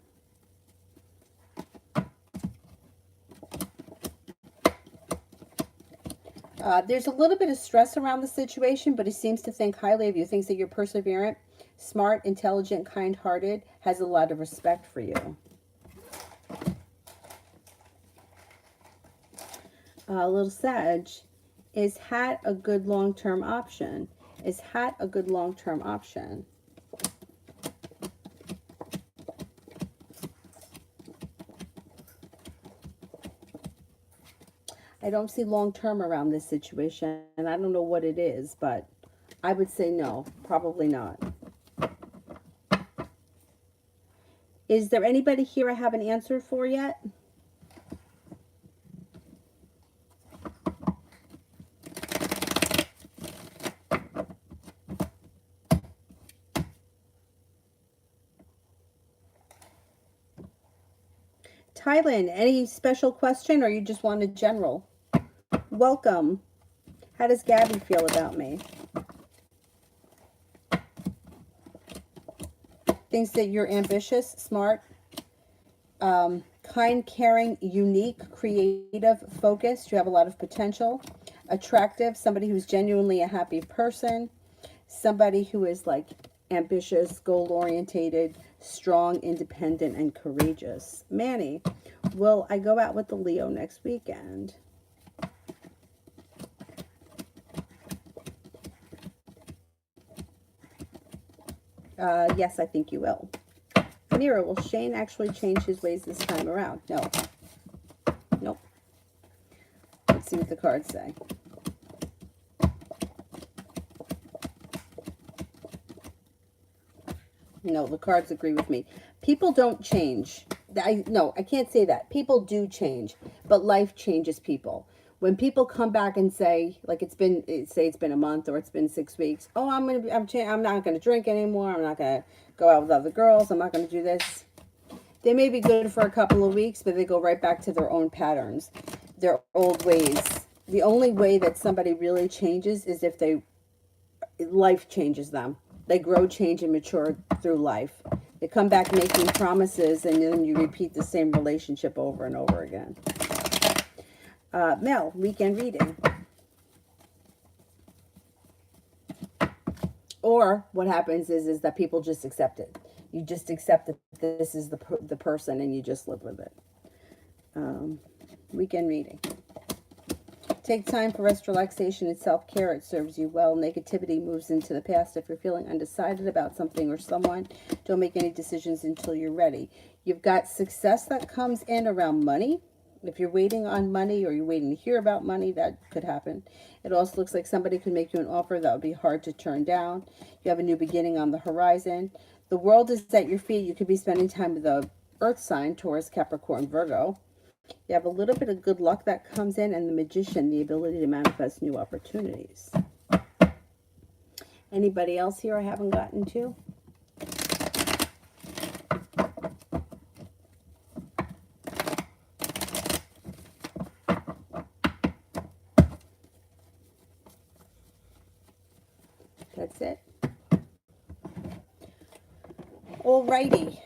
There's a little bit of stress around the situation, but he seems to think highly of you. Thinks that you're perseverant, smart, intelligent, kind-hearted, has a lot of respect for you. Little Sag, is hat a good long-term option? Is hat a good long-term option? I don't see long-term around this situation, and I don't know what it is, but I would say no, probably not. Is there anybody here I haven't answered for yet? Thailand, any special question or you just want a general? Welcome. How does Gabby feel about me? Thinks that you're ambitious, smart, kind, caring, unique, creative, focused. You have a lot of potential. Attractive, somebody who's genuinely a happy person. Somebody who is like ambitious, goal-orientated, strong, independent, and courageous. Manny, will I go out with the Leo next weekend? Yes, I think you will. Mira, will Shane actually change his ways this time around? No. Nope. Let's see what the cards say. No, the cards agree with me. People don't change. No, I can't say that. People do change, but life changes people. When people come back and say, like it's been a month or it's been 6 weeks. Oh, I'm not gonna drink anymore. I'm not gonna go out with other girls. I'm not gonna do this. They may be good for a couple of weeks, but they go right back to their own patterns, their old ways. The only way that somebody really changes is if life changes them. They grow, change, and mature through life. They come back making promises, and then you repeat the same relationship over and over again. Mel, weekend reading. Or what happens is that people just accept it. You just accept that this is the person, and you just live with it. Weekend reading. Take time for rest, relaxation, and self-care. It serves you well. Negativity moves into the past. If you're feeling undecided about something or someone, don't make any decisions until you're ready. You've got success that comes in around money. If you're waiting on money or you're waiting to hear about money, that could happen. It also looks like somebody could make you an offer that would be hard to turn down. You have a new beginning on the horizon. The world is at your feet. You could be spending time with a Earth sign, Taurus, Capricorn, Virgo. You have a little bit of good luck that comes in, and the Magician, the ability to manifest new opportunities. Anybody else here I haven't gotten to? That's it. Alrighty.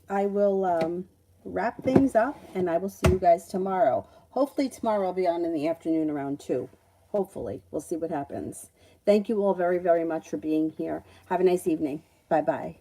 I will wrap things up, and I will see you guys tomorrow. Hopefully tomorrow I'll be on in the afternoon around 2. Hopefully. We'll see what happens. Thank you all very, very much for being here. Have a nice evening. Bye-bye.